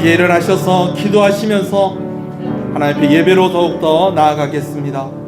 이제 일어나셔서 기도하시면서 하나님 앞에 예배로 더욱더 나아가겠습니다.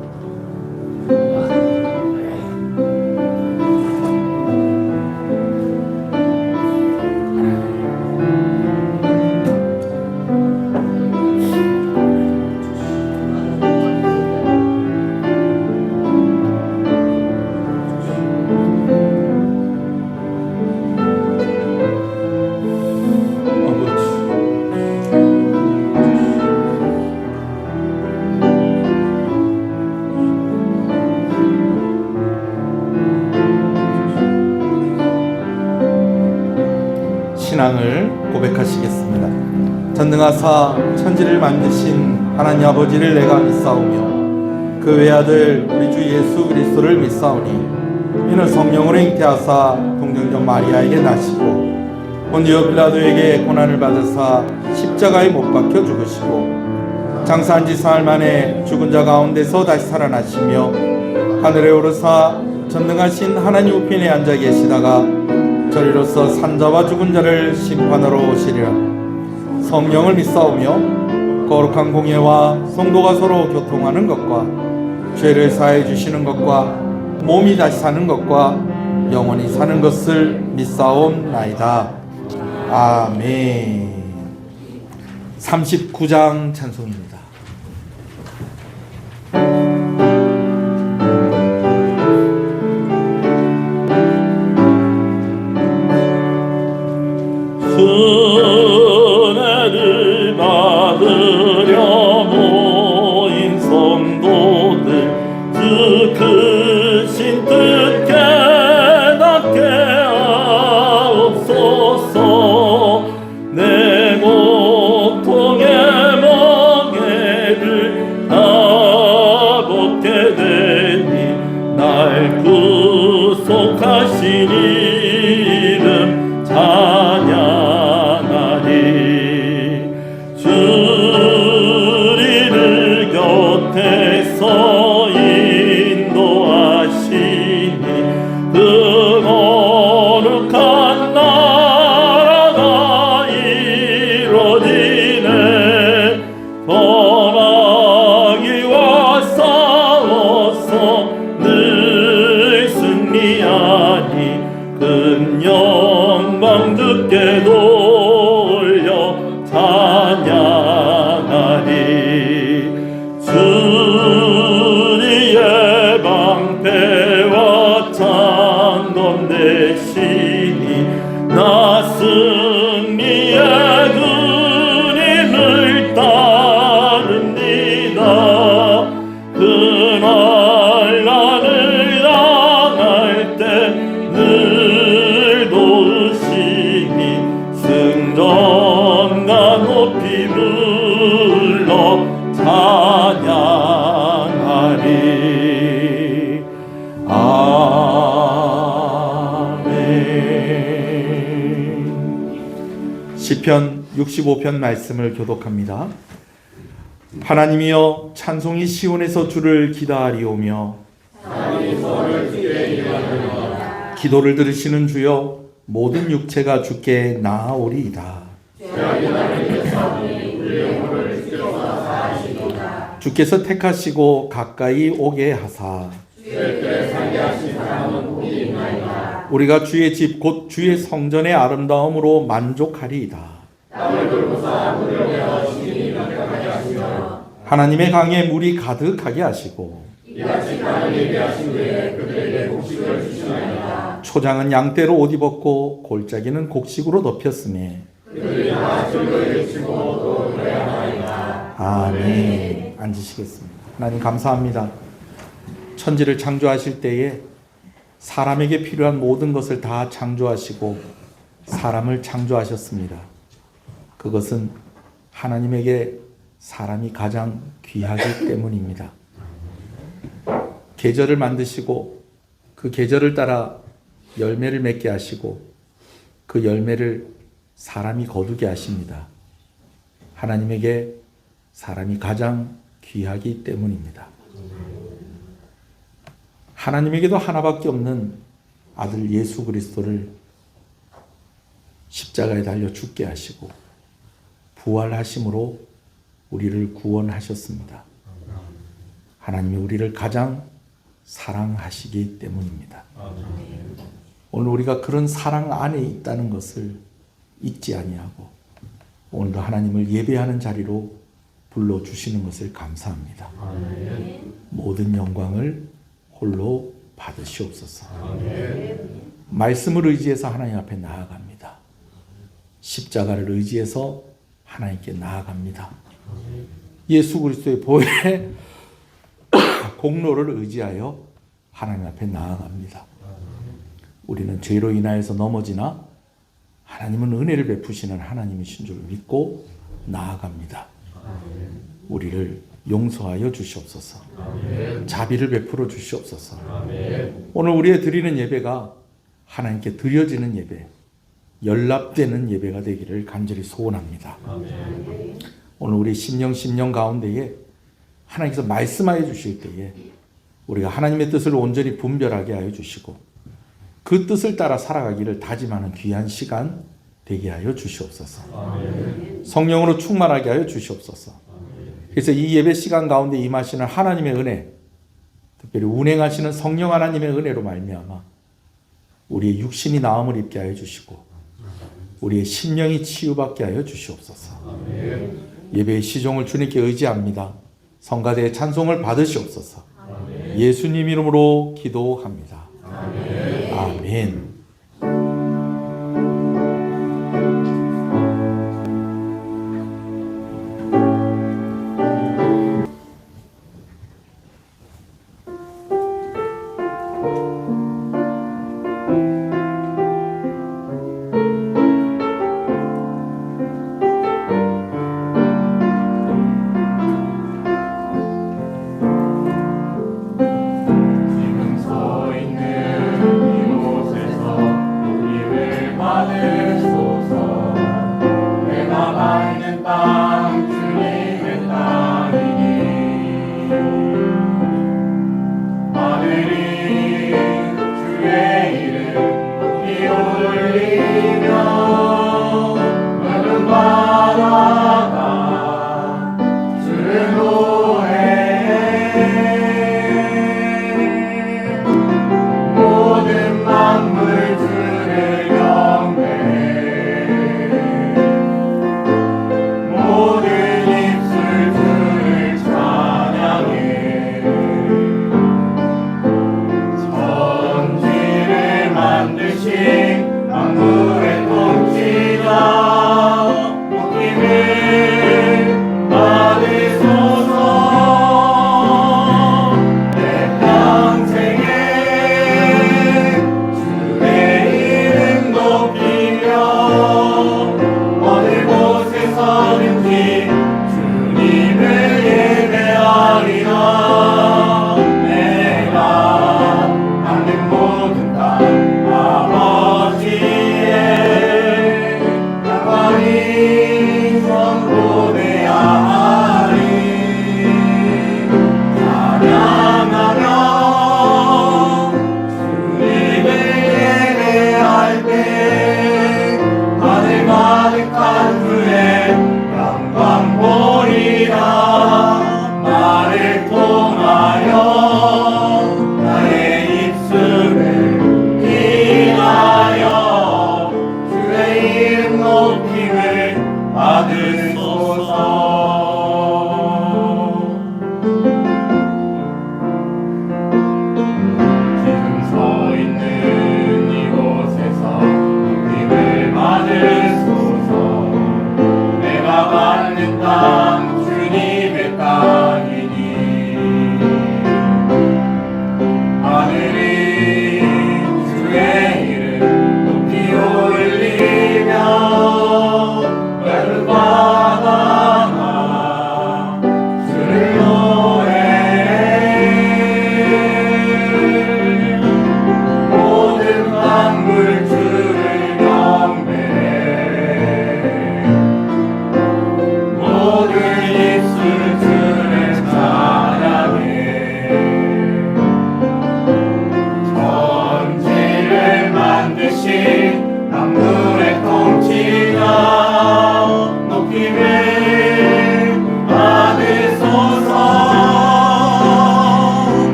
신앙을 고백하시겠습니다. 전능하사 천지를 만드신 하나님 아버지를 내가 믿사오며 그 외아들 우리 주 예수 그리스도를 믿사오니 이는 성령으로 잉태하사 동정녀 마리아에게 나시고 본디오 빌라도에게 고난을 받으사 십자가에 못 박혀 죽으시고 장사한 지 사흘 만에 죽은 자 가운데서 다시 살아나시며 하늘에 오르사 전능하신 하나님 우편에 앉아 계시다가 저리로서 산자와 죽은 자를 심판하러 오시리라. 성령을 믿사오며 거룩한 공예와 성도가 서로 교통하는 것과 죄를 사해 주시는 것과 몸이 다시 사는 것과 영원히 사는 것을 믿사옵나이다. 아멘. 39장 찬송입니다. 은혜를 받으려 모인 성도들 그 크신 뜻 깨닫게 하옵소서. 내 고통의 멍에를 다 벗게 되니 날 구속하신 이름 찬양하리. 주리를 곁에서 인도하시니 그 거룩한 나라가 이루어지네. 전하기와 싸워서 늘 승리하니 큰 영광 듣게 돌려 찬양하리. 주리의 방패와 창검 되시니 나 승리의 그림을 따릅니다. 그날 나를 향할 때 늘 도우시니 승전과 높이 불러 찬양하리. 아멘. 시편 65편 말씀을 교독합니다. 하나님이여 찬송이 시온에서 주를 기다리오며 기도를 들으시는 주여 모든 육체가 주께 나아오리이다. 주께서 택하시고 가까이 오게 하사 우리가 주의 집 곧 주의 성전의 아름다움으로 만족하리이다. 하나님의 강에 물이 가득하게 하시고 초장은 양떼로 옷 입었고 골짜기는 곡식으로 덮였으니 아멘. 앉으시겠습니다. 하나님 감사합니다. 천지를 창조하실 때에 사람에게 필요한 모든 것을 다 창조하시고 사람을 창조하셨습니다. 그것은 하나님에게 사람이 가장 귀하기 때문입니다. 계절을 만드시고 그 계절을 따라 열매를 맺게 하시고 그 열매를 사람이 거두게 하십니다. 하나님에게 사람이 가장 귀하기 때문입니다. 하나님에게도 하나밖에 없는 아들 예수 그리스도를 십자가에 달려 죽게 하시고 부활하심으로 우리를 구원하셨습니다. 하나님이 우리를 가장 사랑하시기 때문입니다. 오늘 우리가 그런 사랑 안에 있다는 것을 잊지 아니하고 오늘도 하나님을 예배하는 자리로 불러주시는 것을 감사합니다. 모든 영광을 홀로 받으시옵소서. 말씀을 의지해서 하나님 앞에 나아갑니다. 십자가를 의지해서 하나님께 나아갑니다. 예수 그리스도의 보혈의 공로를 의지하여 하나님 앞에 나아갑니다. 우리는 죄로 인하여서 넘어지나 하나님은 은혜를 베푸시는 하나님이신 줄 믿고 나아갑니다. 우리를 용서하여 주시옵소서. 자비를 베풀어 주시옵소서. 오늘 우리의 드리는 예배가 하나님께 드려지는 예배, 연락되는 예배가 되기를 간절히 소원합니다. 오늘 우리 심령 가운데에 하나님께서 말씀하여 주실 때에 우리가 하나님의 뜻을 온전히 분별하게 하여 주시고 그 뜻을 따라 살아가기를 다짐하는 귀한 시간 되게 하여 주시옵소서. 성령으로 충만하게 하여 주시옵소서. 그래서 이 예배 시간 가운데 임하시는 하나님의 은혜, 특별히 운행하시는 성령 하나님의 은혜로 말미암아 우리의 육신이 나음을 입게 하여 주시고 우리의 심령이 치유받게 하여 주시옵소서. 예배의 시종을 주님께 의지합니다. 성가대의 찬송을 받으시옵소서. 예수님 이름으로 기도합니다. 아멘. 지금 서 있는 이곳에서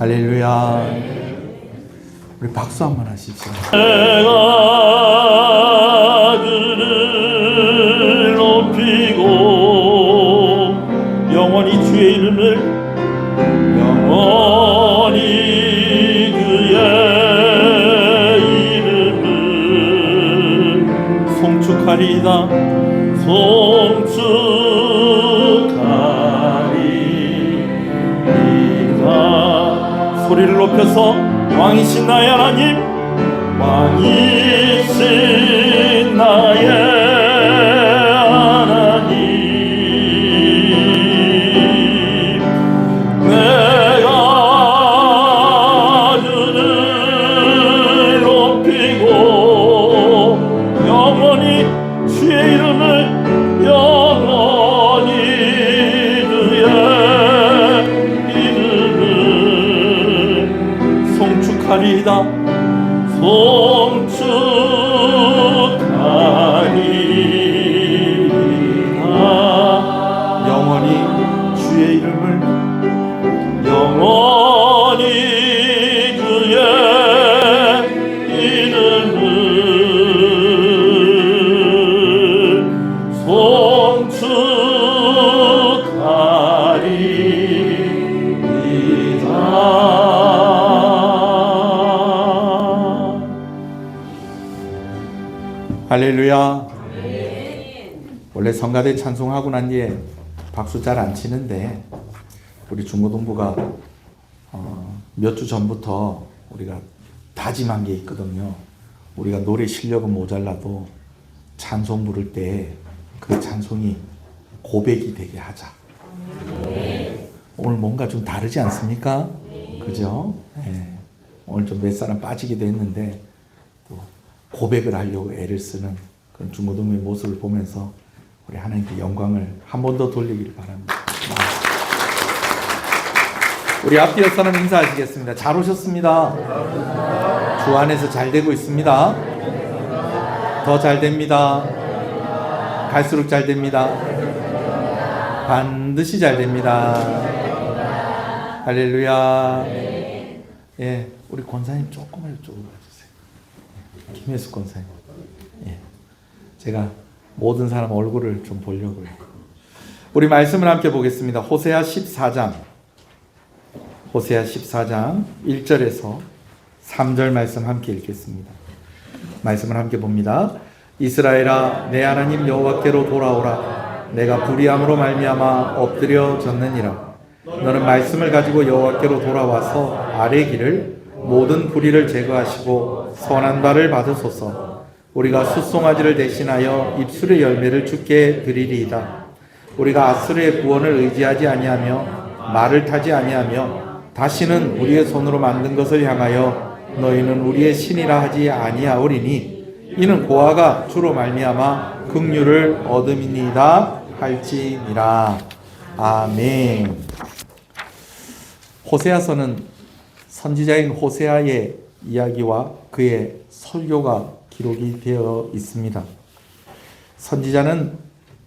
할렐루야. 우리 박수 한번 하시죠. 내가 그를 높이고 영원히 주의 이름을 영원히 그의 이름을 송축하리이다. 송축하리이다. 소리를 높여서 왕이신 나의 하나님, 왕이신 나의 하나님, 내가 그를 높이고 영원히 주의 이름을 영원히 그의 이름을 송축하리이다. 송축하리이다. 영원히 주의 이름을 영원히 그의 이름을 송축하리이다. 할렐루야. 원래 성가대 찬송하고 난 뒤에 박수 잘 안 치는데 우리 중고등부가 몇 주 전부터 우리가 다짐한 게 있거든요. 우리가 노래 실력은 모자라도 찬송 부를 때 그 찬송이 고백이 되게 하자. 오늘 뭔가 좀 다르지 않습니까? 그죠? 네. 오늘 좀 몇 사람 빠지기도 했는데 또 고백을 하려고 애를 쓰는 그런 중고등부의 모습을 보면서 우리 하나님께 영광을 한 번 더 돌리길 바랍니다. 우리 앞뒤 옆 사람 인사하시겠습니다. 잘 오셨습니다. 주 안에서 잘 되고 있습니다. 더 잘 됩니다. 갈수록 잘 됩니다. 반드시 잘 됩니다. 할렐루야. 예, 우리 권사님 조금만 이쪽으로 와주세요. 김혜숙 권사님. 예, 제가 모든 사람 얼굴을 좀 보려고요. 우리 말씀을 함께 보겠습니다. 호세아 14장 1절에서 3절 말씀 함께 읽겠습니다. 말씀을 함께 봅니다. 이스라엘아, 내 하나님 여호와께로 돌아오라. 내가 불의함으로 말미암아 엎드려졌느니라. 너는 말씀을 가지고 여호와께로 돌아와서 아래 길을 모든 불의를 제거하시고 선한 바를 받으소서. 우리가 숫송아지를 대신하여 입술의 열매를 주께 드리리이다. 우리가 아수르의 구원을 의지하지 아니하며 말을 타지 아니하며 다시는 우리의 손으로 만든 것을 향하여 너희는 우리의 신이라 하지 아니하오리니 이는 고아가 주로 말미암아 긍휼을 얻음이니이다 할지니라. 아멘. 호세아서는 선지자인 호세아의 이야기와 그의 설교가 기록이 되어 있습니다. 선지자는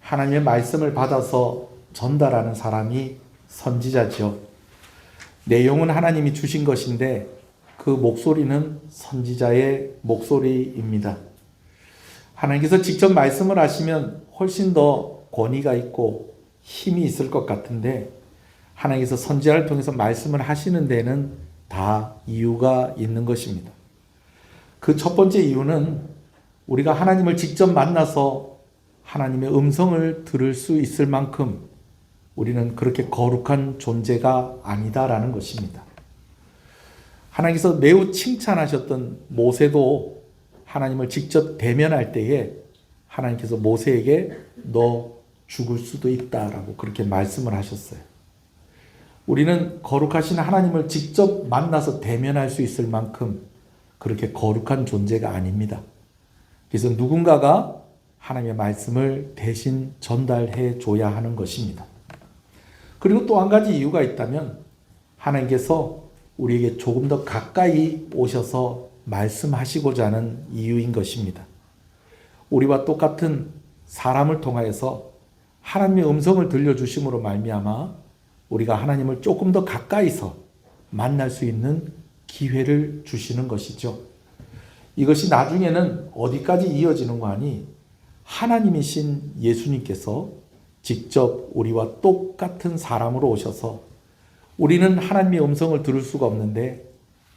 하나님의 말씀을 받아서 전달하는 사람이 선지자죠. 내용은 하나님이 주신 것인데 그 목소리는 선지자의 목소리입니다. 하나님께서 직접 말씀을 하시면 훨씬 더 권위가 있고 힘이 있을 것 같은데 하나님께서 선지자를 통해서 말씀을 하시는 데는 다 이유가 있는 것입니다. 그 첫 번째 이유는 우리가 하나님을 직접 만나서 하나님의 음성을 들을 수 있을 만큼 우리는 그렇게 거룩한 존재가 아니다라는 것입니다. 하나님께서 매우 칭찬하셨던 모세도 하나님을 직접 대면할 때에 하나님께서 모세에게 너 죽을 수도 있다라고 그렇게 말씀을 하셨어요. 우리는 거룩하신 하나님을 직접 만나서 대면할 수 있을 만큼 그렇게 거룩한 존재가 아닙니다. 그래서 누군가가 하나님의 말씀을 대신 전달해 줘야 하는 것입니다. 그리고 또 한 가지 이유가 있다면 하나님께서 우리에게 조금 더 가까이 오셔서 말씀하시고자 하는 이유인 것입니다. 우리와 똑같은 사람을 통하여서 하나님의 음성을 들려주심으로 말미암아 우리가 하나님을 조금 더 가까이서 만날 수 있는 기회를 주시는 것이죠. 이것이 나중에는 어디까지 이어지는 거 아니? 하나님이신 예수님께서 직접 우리와 똑같은 사람으로 오셔서 우리는 하나님의 음성을 들을 수가 없는데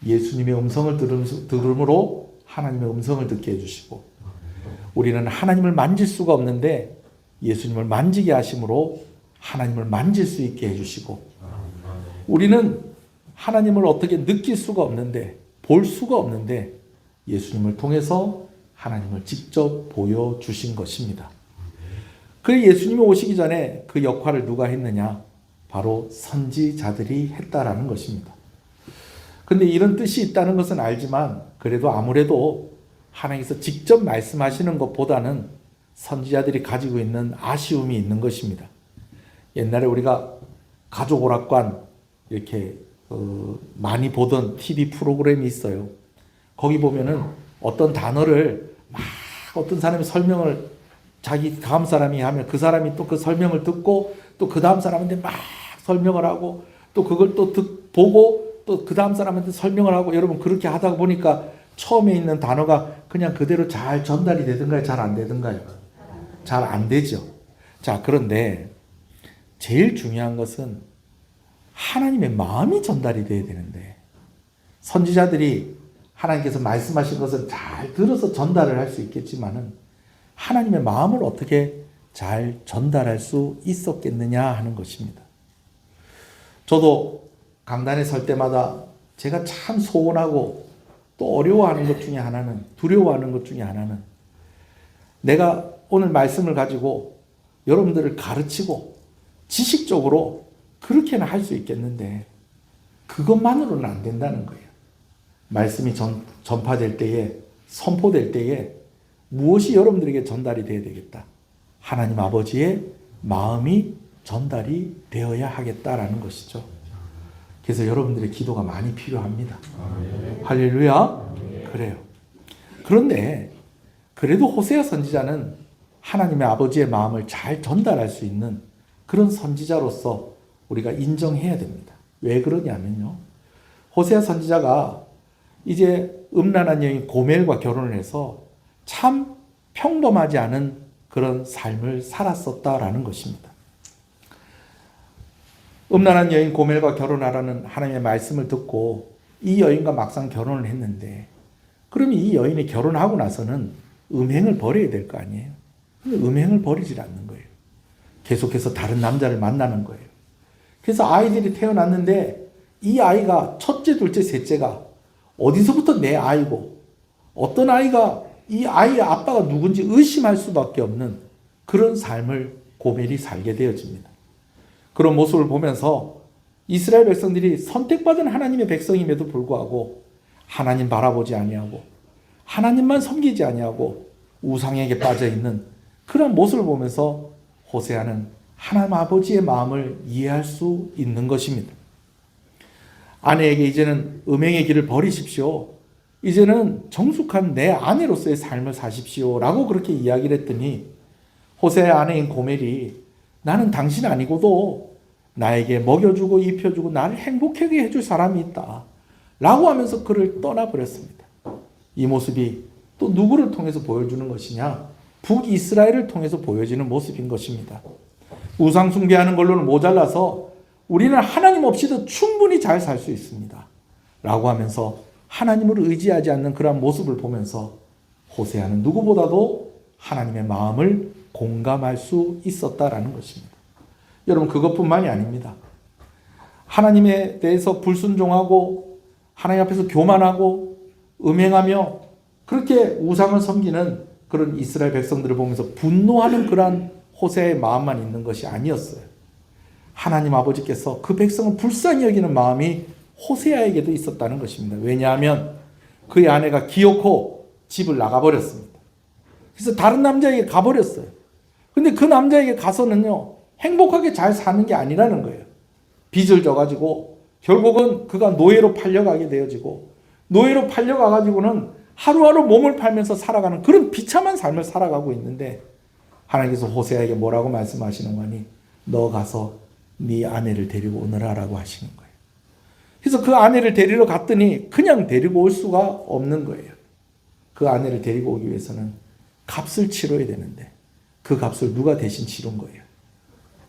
예수님의 음성을 들음으로 하나님의 음성을 듣게 해주시고, 우리는 하나님을 만질 수가 없는데 예수님을 만지게 하심으로 하나님을 만질 수 있게 해주시고, 우리는 하나님을 어떻게 느낄 수가 없는데, 볼 수가 없는데 예수님을 통해서 하나님을 직접 보여주신 것입니다. 그 예수님이 오시기 전에 그 역할을 누가 했느냐? 바로 선지자들이 했다라는 것입니다. 근데 이런 뜻이 있다는 것은 알지만 그래도 아무래도 하나님께서 직접 말씀하시는 것보다는 선지자들이 가지고 있는 아쉬움이 있는 것입니다. 옛날에 우리가 가족 오락관 이렇게 많이 보던 TV 프로그램이 있어요. 거기 보면은 어떤 단어를 막 어떤 사람이 설명을 자기 다음 사람이 하면 그 사람이 또 그 설명을 듣고 또 그 다음 사람한테 막 설명을 하고 또 그걸 또 보고 또 그 다음 사람한테 설명을 하고, 여러분 그렇게 하다 보니까 처음에 있는 단어가 그냥 그대로 잘 전달이 되든가요? 잘 안 되든가요? 잘 안 되죠. 자, 그런데 제일 중요한 것은 하나님의 마음이 전달이 돼야 되는데, 선지자들이 하나님께서 말씀하신 것을 잘 들어서 전달을 할 수 있겠지만은 하나님의 마음을 어떻게 잘 전달할 수 있었겠느냐 하는 것입니다. 저도 강단에 설 때마다 제가 참 소원하고 또 어려워하는 것 중에 하나는, 두려워하는 것 중에 하나는, 내가 오늘 말씀을 가지고 여러분들을 가르치고 지식적으로 그렇게는 할 수 있겠는데 그것만으로는 안 된다는 거예요. 말씀이 전파될 때에, 선포될 때에 무엇이 여러분들에게 전달이 되어야 되겠다? 하나님 아버지의 마음이 전달이 되어야 하겠다라는 것이죠. 그래서 여러분들의 기도가 많이 필요합니다. 할렐루야. 그래요. 그런데 그래도 호세아 선지자는 하나님의 아버지의 마음을 잘 전달할 수 있는 그런 선지자로서 우리가 인정해야 됩니다. 왜 그러냐면요, 호세아 선지자가 이제 음란한 여인 고멜과 결혼을 해서 참 평범하지 않은 그런 삶을 살았었다라는 것입니다. 음란한 여인 고멜과 결혼하라는 하나님의 말씀을 듣고 이 여인과 막상 결혼을 했는데, 그러면 이 여인이 결혼하고 나서는 음행을 버려야 될 거 아니에요. 근데 음행을 버리질 않는 거예요. 계속해서 다른 남자를 만나는 거예요. 그래서 아이들이 태어났는데 이 아이가 첫째, 둘째, 셋째가 어디서부터 내 아이고 어떤 아이가 이 아이의 아빠가 누군지 의심할 수밖에 없는 그런 삶을 고멜이 살게 되어집니다. 그런 모습을 보면서 이스라엘 백성들이 선택받은 하나님의 백성임에도 불구하고 하나님 바라보지 아니하고 하나님만 섬기지 아니하고 우상에게 빠져있는 그런 모습을 보면서 호세아는 하나님 아버지의 마음을 이해할 수 있는 것입니다. 아내에게 이제는 음행의 길을 버리십시오. 이제는 정숙한 내 아내로서의 삶을 사십시오. 라고 그렇게 이야기를 했더니 호세아의 아내인 고멜이 나는 당신 아니고도 나에게 먹여주고 입혀주고 나를 행복하게 해줄 사람이 있다. 라고 하면서 그를 떠나버렸습니다. 이 모습이 또 누구를 통해서 보여주는 것이냐? 북이스라엘을 통해서 보여지는 모습인 것입니다. 우상 숭배하는 걸로는 모자라서 우리는 하나님 없이도 충분히 잘 살 수 있습니다. 라고 하면서 하나님을 의지하지 않는 그런 모습을 보면서 호세아는 누구보다도 하나님의 마음을 공감할 수 있었다라는 것입니다. 여러분, 그것뿐만이 아닙니다. 하나님에 대해서 불순종하고 하나님 앞에서 교만하고 음행하며 그렇게 우상을 섬기는 그런 이스라엘 백성들을 보면서 분노하는 그러한 호세아의 마음만 있는 것이 아니었어요. 하나님 아버지께서 그 백성을 불쌍히 여기는 마음이 호세아에게도 있었다는 것입니다. 왜냐하면 그의 아내가 기어코 집을 나가버렸습니다. 그래서 다른 남자에게 가버렸어요. 근데 그 남자에게 가서는요, 행복하게 잘 사는 게 아니라는 거예요. 빚을 져가지고 결국은 그가 노예로 팔려가게 되어지고, 노예로 팔려가가지고는 하루하루 몸을 팔면서 살아가는 그런 비참한 삶을 살아가고 있는데, 하나님께서 호세아에게 뭐라고 말씀하시는 거니? 너 가서 네 아내를 데리고 오너라라고 하시는 거예요. 그래서 그 아내를 데리러 갔더니 그냥 데리고 올 수가 없는 거예요. 그 아내를 데리고 오기 위해서는 값을 치러야 되는데 그 값을 누가 대신 치른 거예요?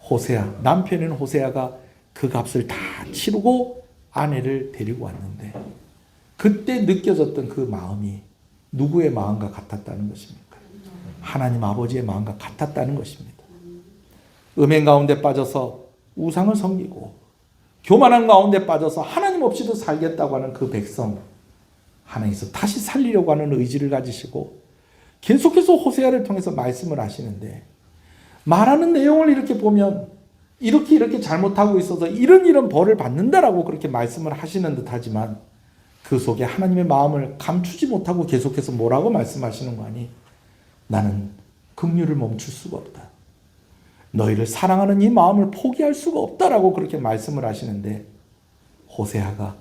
호세아. 남편인 호세아가 그 값을 다 치르고 아내를 데리고 왔는데 그때 느껴졌던 그 마음이 누구의 마음과 같았다는 것입니까? 하나님 아버지의 마음과 같았다는 것입니다. 음행 가운데 빠져서 우상을 섬기고 교만한 가운데 빠져서 하나님 없이도 살겠다고 하는 그 백성, 하나님께서 다시 살리려고 하는 의지를 가지시고 계속해서 호세아를 통해서 말씀을 하시는데, 말하는 내용을 이렇게 보면 이렇게 잘못하고 있어서 이런 벌을 받는다라고 그렇게 말씀을 하시는 듯하지만 그 속에 하나님의 마음을 감추지 못하고 계속해서 뭐라고 말씀하시는 거 아니? 나는 긍휼을 멈출 수가 없다. 너희를 사랑하는 이 마음을 포기할 수가 없다라고 그렇게 말씀을 하시는데, 호세아가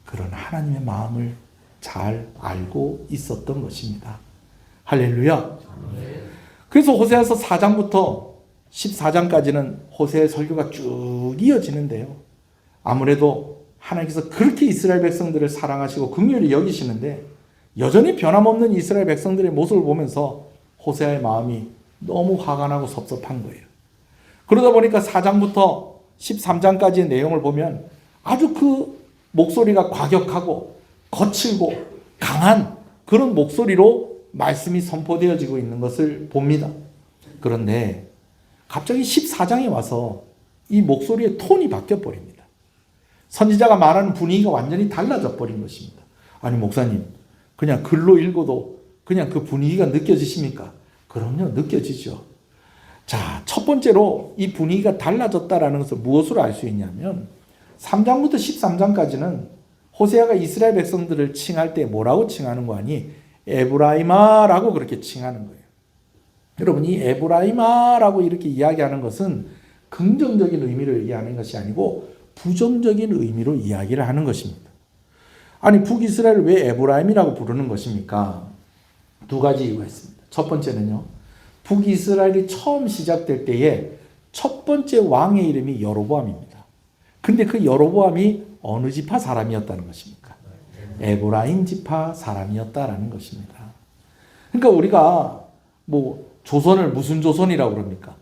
그런 하나님의 마음을 잘 알고 있었던 것입니다. 할렐루야. 그래서 호세아서 4장부터 14장까지는 호세아의 설교가 쭉 이어지는데요. 아무래도 하나님께서 그렇게 이스라엘 백성들을 사랑하시고 긍휼히 여기시는데 여전히 변함없는 이스라엘 백성들의 모습을 보면서 호세아의 마음이 너무 화가 나고 섭섭한 거예요. 그러다 보니까 4장부터 13장까지의 내용을 보면 아주 그 목소리가 과격하고 거칠고 강한 그런 목소리로 말씀이 선포되어지고 있는 것을 봅니다. 그런데 갑자기 14장에 와서 이 목소리의 톤이 바뀌어 버립니다. 선지자가 말하는 분위기가 완전히 달라져 버린 것입니다. 아니 목사님, 그냥 글로 읽어도 그냥 그 분위기가 느껴지십니까? 그럼요, 느껴지죠. 자, 첫 번째로 이 분위기가 달라졌다라는 것을 무엇으로 알 수 있냐면 3장부터 13장까지는 호세아가 이스라엘 백성들을 칭할 때 뭐라고 칭하는 거 아니? 에브라임아라고 그렇게 칭하는 거예요. 여러분, 이 에브라임아라고 이렇게 이야기하는 것은 긍정적인 의미를 이야기하는 것이 아니고 부정적인 의미로 이야기를 하는 것입니다. 아니, 북이스라엘을 왜 에브라임이라고 부르는 것입니까? 두 가지 이유가 있습니다. 첫 번째는요, 북이스라엘이 처음 시작될 때에 첫 번째 왕의 이름이 여로보암입니다. 근데 그 여로보암이 어느 지파 사람이었다는 것입니까? 에브라임 지파 사람이었다라는 것입니다. 그러니까 우리가 뭐 조선을 무슨 조선이라고 그럽니까?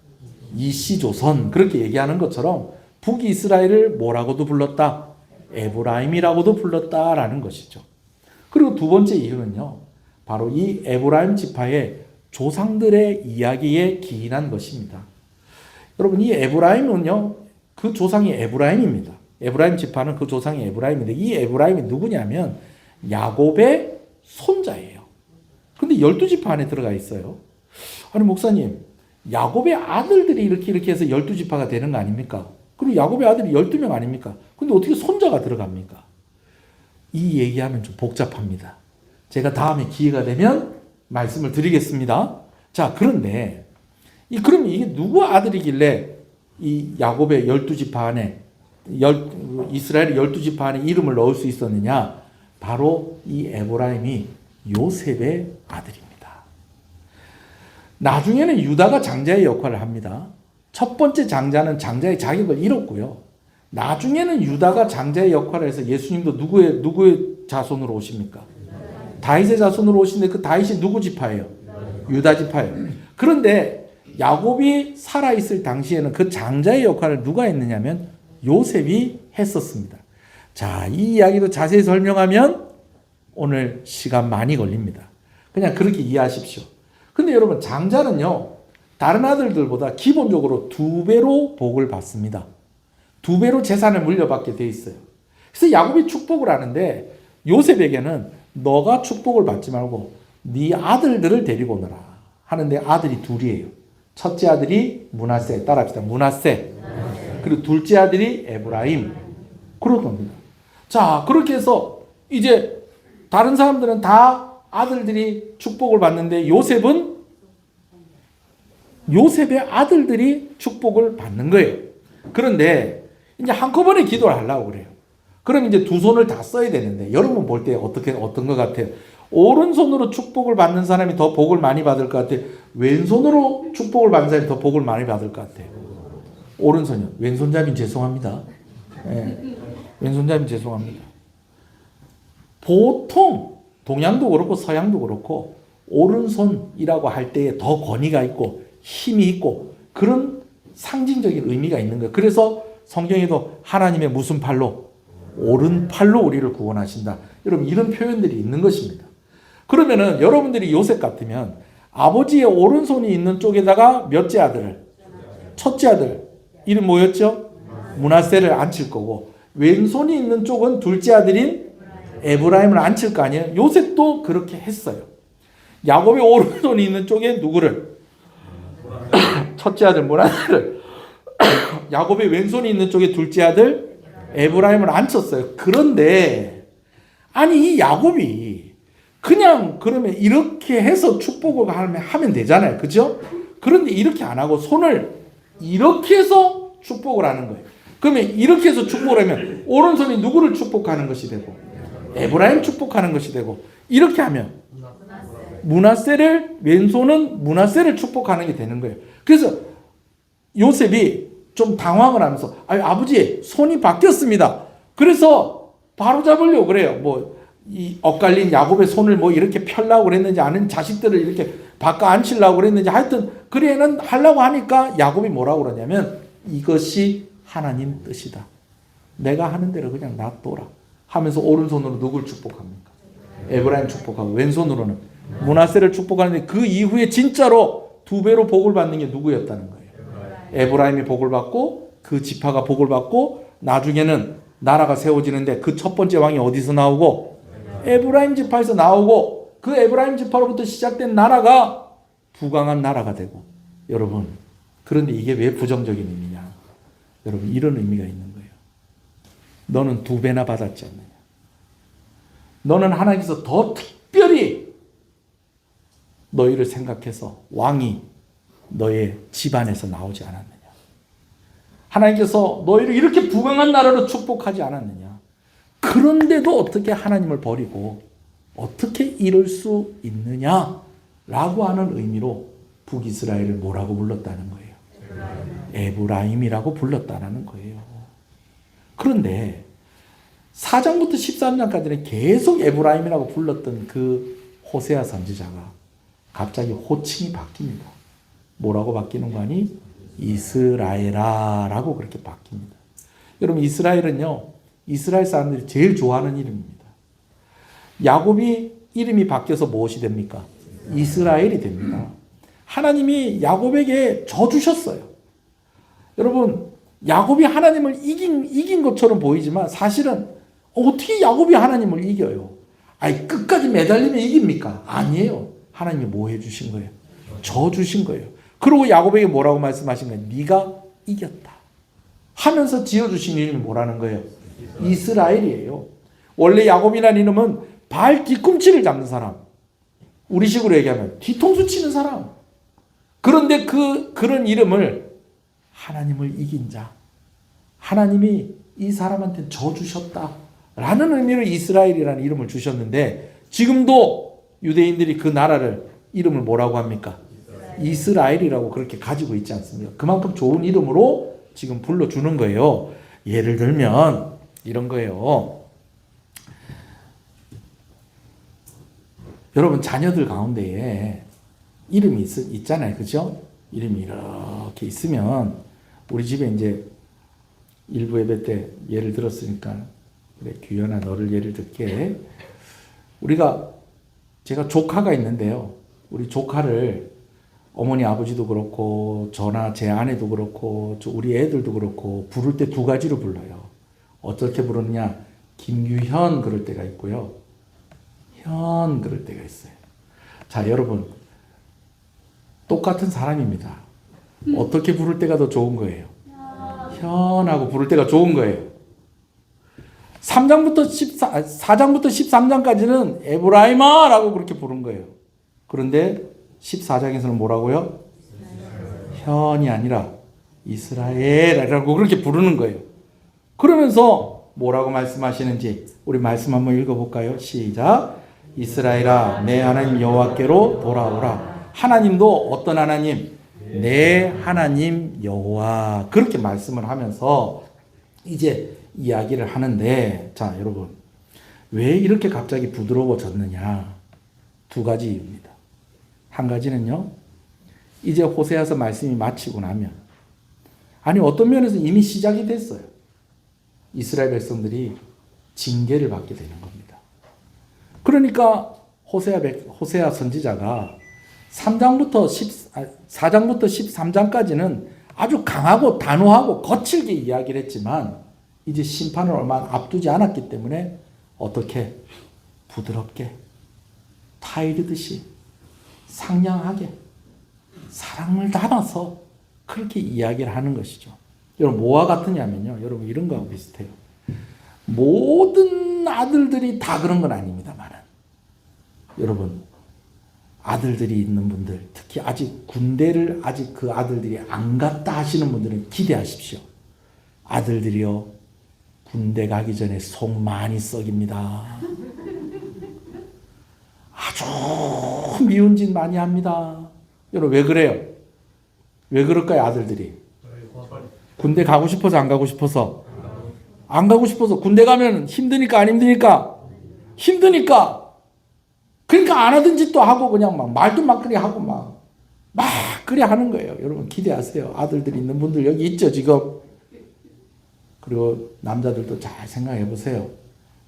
이씨 조선 그렇게 얘기하는 것처럼 북이스라엘을 뭐라고도 불렀다? 에브라임이라고도 불렀다라는 것이죠. 그리고 두 번째 이유는요, 바로 이 에브라임 지파의 조상들의 이야기에 기인한 것입니다. 여러분, 이 에브라임은요, 그 조상이 에브라임입니다. 에브라임 지파는 그 조상이 에브라임인데, 이 에브라임이 누구냐면 야곱의 손자예요. 근데 12지파 안에 들어가 있어요. 아니 목사님, 야곱의 아들들이 이렇게 해서 12지파가 되는 거 아닙니까? 그리고 야곱의 아들이 12명 아닙니까? 근데 어떻게 손자가 들어갑니까? 이 얘기하면 좀 복잡합니다. 제가 다음에 기회가 되면 말씀을 드리겠습니다. 자, 그런데 그럼 이게 누구 아들이길래 이 야곱의 12지파 안에 이스라엘의 12지파 안에 이름을 넣을 수 있었느냐? 바로 이 에브라임이 요셉의 아들입니다. 나중에는 유다가 장자의 역할을 합니다. 첫 번째 장자는 장자의 자격을 잃었고요. 나중에는 유다가 장자의 역할을 해서 예수님도 누구의 자손으로 오십니까? 다윗의 자손으로 오시는데 그 다윗이 누구 지파예요? 유다 지파예요. 그런데 야곱이 살아있을 당시에는 그 장자의 역할을 누가 했느냐면 요셉이 했었습니다. 자, 이 이야기도 자세히 설명하면 오늘 시간 많이 걸립니다. 그냥 그렇게 이해하십시오. 근데 여러분, 장자는요, 다른 아들들보다 기본적으로 2배로 복을 받습니다. 2배로 재산을 물려받게 돼 있어요. 그래서 야곱이 축복을 하는데 요셉에게는 너가 축복을 받지 말고 네 아들들을 데리고 오너라 하는데 아들이 둘이에요. 첫째 아들이 므낫세, 따라합시다. 므낫세. 그리고 둘째 아들이 에브라임. 그러겁니다. 자, 그렇게 해서 이제 다른 사람들은 다 아들들이 축복을 받는데 요셉의 아들들이 축복을 받는 거예요. 그런데 이제 한꺼번에 기도를 하려고 그래요. 그럼 이제 두 손을 다 써야 되는데 여러분 볼 때 어떤 것 같아요? 오른손으로 축복을 받는 사람이 더 복을 많이 받을 것 같아요? 왼손으로 축복을 받는 사람이 더 복을 많이 받을 것 같아요? 오른손이요. 왼손잡이 죄송합니다. 예. 왼손잡이 죄송합니다. 보통 동양도 그렇고 서양도 그렇고 오른손이라고 할 때에 더 권위가 있고 힘이 있고 그런 상징적인 의미가 있는 거예요. 그래서 성경에도 하나님의 무슨 팔로? 오른팔로 우리를 구원하신다. 여러분 이런 표현들이 있는 것입니다. 그러면은 여러분들이 요셉 같으면 아버지의 오른손이 있는 쪽에다가 몇째 아들을? 첫째 아들. 이름 뭐였죠? 므낫세를 앉힐 거고 왼손이 있는 쪽은 둘째 아들인 에브라임을 앉힐 거 아니에요. 요셉도 그렇게 했어요. 야곱의 오른손이 있는 쪽에 누구를? 첫째 아들 므낫세를 야곱의 왼손이 있는 쪽에 둘째 아들 에브라임을 앉혔어요. 그런데 아니 이 야곱이 그냥 그러면 이렇게 해서 축복을 하면 되잖아요. 그죠? 그런데 이렇게 안 하고 손을 이렇게 해서 축복을 하는 거예요. 그러면 이렇게 해서 축복을 하면 오른손이 누구를 축복하는 것이 되고 에브라임 축복하는 것이 되고 이렇게 하면 므낫세를 왼손은 므낫세를 축복하는 게 되는 거예요. 그래서 요셉이 좀 당황을 하면서 아버지 손이 바뀌었습니다. 그래서 바로 잡으려고 그래요. 뭐 이 엇갈린 야곱의 손을 뭐 이렇게 펴려고 그랬는지 아니면 자식들을 이렇게 바꿔 앉히려고 그랬는지 하여튼 그래는 하려고 하니까 야곱이 뭐라고 그러냐면 이것이 하나님 뜻이다. 내가 하는 대로 그냥 놔둬라 하면서 오른손으로 누굴 축복합니까? 에브라임 축복하고 왼손으로는 므낫세를 축복하는데 그 이후에 진짜로 2배로 복을 받는 게 누구였다는 거예요. 에브라임이 복을 받고 그 지파가 복을 받고 나중에는 나라가 세워지는데 그 첫 번째 왕이 어디서 나오고 에브라임 지파에서 나오고 그 에브라임 지파로부터 시작된 나라가 부강한 나라가 되고 여러분 그런데 이게 왜 부정적인 의미냐? 여러분 이런 의미가 있는 거예요. 너는 2배나 받았지 않느냐? 너는 하나님께서 더 특별히 너희를 생각해서 왕이 너의 집안에서 나오지 않았느냐? 하나님께서 너희를 이렇게 부강한 나라로 축복하지 않았느냐? 그런데도 어떻게 하나님을 버리고 어떻게 이럴 수 있느냐라고 하는 의미로 북이스라엘을 뭐라고 불렀다는 거예요? 에브라임이라고 불렀다는 거예요. 그런데 4장부터 13장까지는 계속 에브라임이라고 불렀던 그 호세아 선지자가 갑자기 호칭이 바뀝니다. 뭐라고 바뀌는 거 아니? 이스라엘아라고 그렇게 바뀝니다. 여러분 이스라엘은요. 이스라엘 사람들이 제일 좋아하는 이름입니다. 야곱이 이름이 바뀌어서 무엇이 됩니까? 이스라엘이 됩니다. 하나님이 야곱에게 져 주셨어요. 여러분 야곱이 하나님을 이긴 것처럼 보이지만 사실은 어떻게 야곱이 하나님을 이겨요? 아니 끝까지 매달리면 이깁니까? 아니에요. 하나님이 뭐 해주신 거예요? 져 주신 거예요. 그리고 야곱에게 뭐라고 말씀하신 거예요? 네가 이겼다 하면서 지어주신 이름이 뭐라는 거예요? 이스라엘이에요. 원래 야곱이라는 이름은 발 뒤꿈치를 잡는 사람, 우리식으로 얘기하면 뒤통수 치는 사람. 그런데 그런 이름을 하나님을 이긴 자, 하나님이 이 사람한테 져 주셨다라는 의미로 이스라엘이라는 이름을 주셨는데 지금도 유대인들이 그 나라를 이름을 뭐라고 합니까? 이스라엘이라고 그렇게 가지고 있지 않습니까? 그만큼 좋은 이름으로 지금 불러주는 거예요. 예를 들면 이런 거예요. 여러분 자녀들 가운데에 이름이 있잖아요. 그죠? 이름이 이렇게 있으면 우리 집에 이제 일부 예배 때 예를 들었으니까 그래 규현아 너를 예를 들게 제가 조카가 있는데요. 우리 조카를 어머니 아버지도 그렇고 저나 제 아내도 그렇고 우리 애들도 그렇고 부를 때 2가지로 불러요. 어떻게 부르느냐? 김규현 그럴 때가 있고요. 현 그럴 때가 있어요. 자 여러분 똑같은 사람입니다. 어떻게 부를 때가 더 좋은 거예요? 현하고 부를 때가 좋은 거예요. 4장부터 13장까지는 에브라임아라고 그렇게 부른 거예요. 그런데 14장에서는 뭐라고요? 현이 아니라 이스라엘이라고 그렇게 부르는 거예요. 그러면서 뭐라고 말씀하시는지 우리 말씀 한번 읽어볼까요? 시작. 이스라엘아 내 하나님 여호와께로 돌아오라. 하나님도 어떤 하나님? 내 하나님 여호와 그렇게 말씀을 하면서 이제 이야기를 하는데, 자 여러분, 왜 이렇게 갑자기 부드러워졌느냐? 두 가지 이유입니다. 한 가지는요, 이제 호세아서 말씀이 마치고 나면, 아니 어떤 면에서 이미 시작이 됐어요. 이스라엘 백성들이 징계를 받게 되는 겁니다. 그러니까 호세아 선지자가 4장부터 13장까지는 아주 강하고 단호하고 거칠게 이야기를 했지만, 이제 심판을 얼마 앞두지 않았기 때문에 어떻게 부드럽게 타이르듯이 상냥하게 사랑을 담아서 그렇게 이야기를 하는 것이죠. 여러분 뭐와 같으냐면요, 여러분 이런 거하고 비슷해요. 모든 아들들이 다 그런 건 아닙니다만, 여러분 아들들이 있는 분들, 특히 아직 군대를 아직 그 아들들이 안 갔다 하시는 분들은 기대하십시오. 아들들이요, 군대 가기 전에 속 많이 썩입니다. 아주 미운 짓 많이 합니다. 여러분 왜 그래요? 왜 그럴까요? 아들들이 군대 가고 싶어서 안 가고 싶어서? 안 가고 싶어서. 군대 가면 힘드니까 안 힘드니까? 힘드니까. 그러니까 안 하던 짓도 하고 그냥 막 말도 막 그리 하고 막 그리 하는 거예요. 여러분 기대하세요. 아들들이 있는 분들 여기 있죠 지금. 그리고 남자들도 잘 생각해 보세요.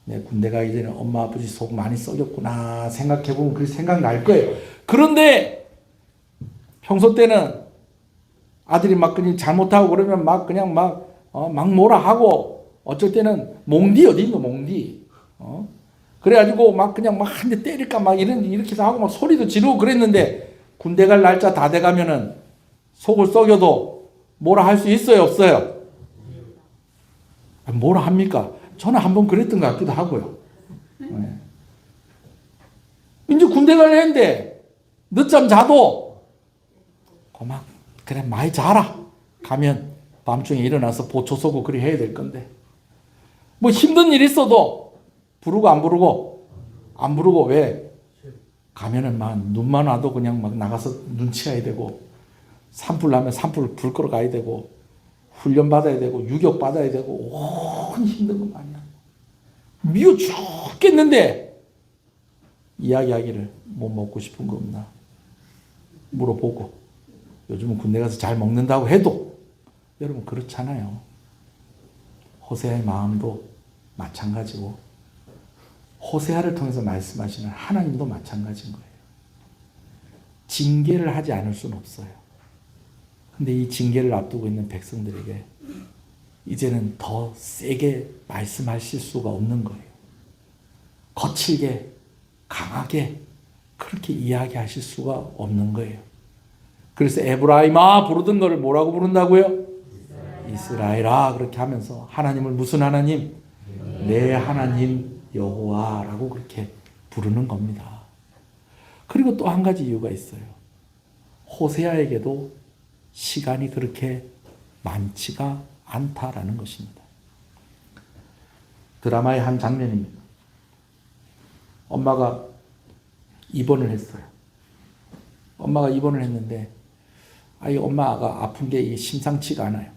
내 군대 가기 전에 엄마 아버지 속 많이 썩였구나 생각해 보면 그 생각 날 거예요. 그런데 평소 때는 아들이 막 그냥 잘못하고 그러면 막 그냥 막 뭐라 하고, 어쩔 때는 몽디 어디 있노 몽디. 그래가지고 막 그냥 막 한 대 때릴까 막 이렇게 해서 하고 막 소리도 지르고 그랬는데, 군대 갈 날짜 다 돼가면은 속을 썩여도 뭐라 할 수 있어요 없어요? 뭐라 합니까? 저는 한번 그랬던 것 같기도 하고요. 네. 이제 군대 가려 했는데 늦잠 자도 고막 그래 많이 자라. 가면 밤중에 일어나서 보초 쏘고 그리 해야 될 건데, 뭐 힘든 일 있어도 부르고 안 부르고 왜? 가면은 막 눈만 와도 그냥 막 나가서 눈치해야 되고, 산불 나면 산불 불 끄러 가야 되고, 훈련 받아야 되고, 유격 받아야 되고, 온 힘든 거 많이야. 미워 죽겠는데 이야기하기를 뭐 먹고 싶은 거 없나 물어보고, 요즘은 군대 가서 잘 먹는다고 해도 여러분 그렇잖아요. 호세아의 마음도 마찬가지고, 호세아를 통해서 말씀하시는 하나님도 마찬가지인 거예요. 징계를 하지 않을 수는 없어요. 근데 이 징계를 앞두고 있는 백성들에게 이제는 더 세게 말씀하실 수가 없는 거예요. 거칠게 강하게 그렇게 이야기하실 수가 없는 거예요. 그래서 에브라임아 부르던 거를 뭐라고 부른다고요? 이스라엘아 그렇게 하면서, 하나님을 무슨 하나님? 내 하나님 여호와라고 그렇게 부르는 겁니다. 그리고 또 한 가지 이유가 있어요. 호세아에게도 시간이 그렇게 많지가 않다라는 것입니다. 드라마의 한 장면입니다. 엄마가 입원을 했어요. 엄마가 입원을 했는데 엄마가 아픈 게 심상치가 않아요.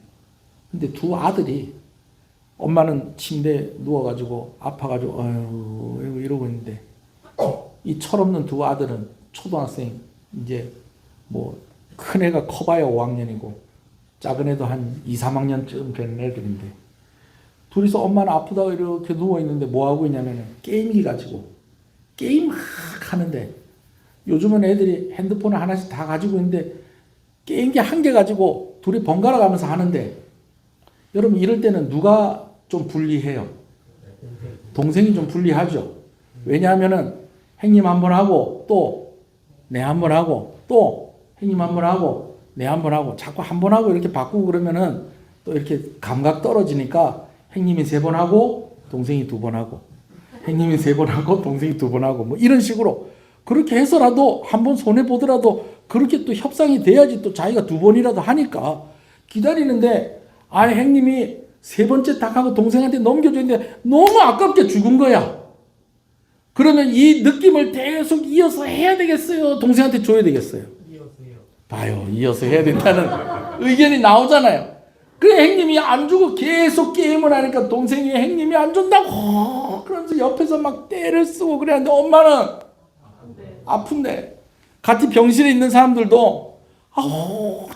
근데 두 아들이, 엄마는 침대에 누워가지고 아파가지고 아유 이러고 있는데, 이 철없는 두 아들은 초등학생, 이제 뭐 큰 애가 커봐야 5학년이고 작은 애도 한 2, 3학년쯤 되는 애들인데, 둘이서 엄마는 아프다고 이렇게 누워있는데 뭐하고 있냐면 게임기 가지고 게임 막 하는데, 요즘은 애들이 핸드폰을 하나씩 다 가지고 있는데 게임기 한 개 가지고 둘이 번갈아 가면서 하는데, 여러분 이럴 때는 누가 좀 불리해요? 동생이 좀 불리하죠. 왜냐하면은 형님 한 번 하고 또 내 한 번 하고 또 형님 한 번 하고 내 한 번 하고, 자꾸 한 번 하고 이렇게 바꾸고 그러면은 또 이렇게 감각 떨어지니까 형님이 3번 하고 동생이 2번 하고, 형님이 3번 하고 동생이 2번 하고, 뭐 이런 식으로 그렇게 해서라도 한 번 손해 보더라도 그렇게 또 협상이 돼야지 또 자기가 2번이라도 하니까 기다리는데, 형님이 3번째 딱 하고 동생한테 넘겨줬는데 너무 아깝게 죽은 거야. 그러면 이 느낌을 계속 이어서 해야 되겠어요? 동생한테 줘야 되겠어요? 봐요, 이어서 해야 된다는 의견이 나오잖아요. 그 형님이 안 주고 계속 게임을 하니까 동생이 형님이 안 준다고 그러면서 옆에서 막 때를 쓰고 그랬는데 엄마는 아픈데 같이 병실에 있는 사람들도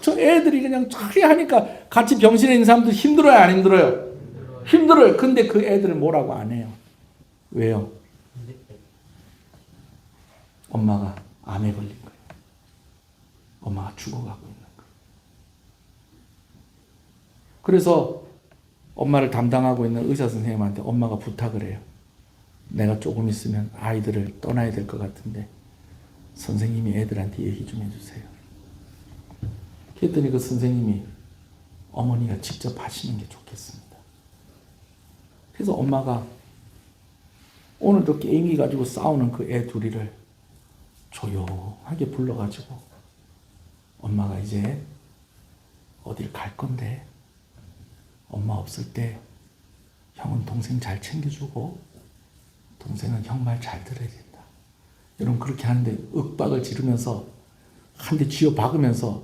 저 애들이 그냥 저리 하니까 같이 병실에 있는 사람들 힘들어요 안 힘들어요? 힘들어요. 근데 그 애들은 뭐라고 안 해요. 왜요? 엄마가 암에 걸린 거예요. 엄마가 죽어가고 있는 거예요. 그래서 엄마를 담당하고 있는 의사 선생님한테 엄마가 부탁을 해요. 내가 조금 있으면 아이들을 떠나야 될 것 같은데 선생님이 애들한테 얘기 좀 해주세요. 그랬더니 그 선생님이 어머니가 직접 하시는 게 좋겠습니다. 그래서 엄마가 오늘도 게임기 가지고 싸우는 그 애 둘이를 조용하게 불러가지고 엄마가 이제 어딜 갈 건데 엄마 없을 때 형은 동생 잘 챙겨주고 동생은 형 말 잘 들어야 된다. 여러분 그렇게 하는데 윽박을 지르면서 한 대 쥐어 박으면서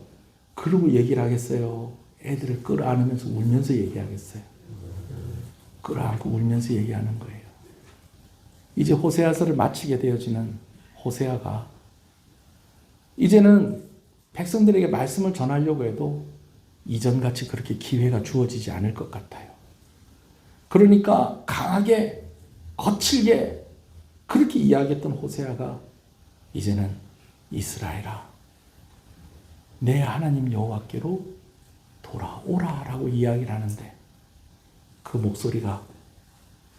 그러고 얘기를 하겠어요. 애들을 끌어안으면서 울면서 얘기하겠어요. 끌어안고 울면서 얘기하는 거예요. 이제 호세아서를 마치게 되어지는 호세아가 이제는 백성들에게 말씀을 전하려고 해도 이전같이 그렇게 기회가 주어지지 않을 것 같아요. 그러니까 강하게 거칠게 그렇게 이야기했던 호세아가 이제는 이스라엘아 내 하나님 여호와께로 돌아오라라고 이야기를 하는데 그 목소리가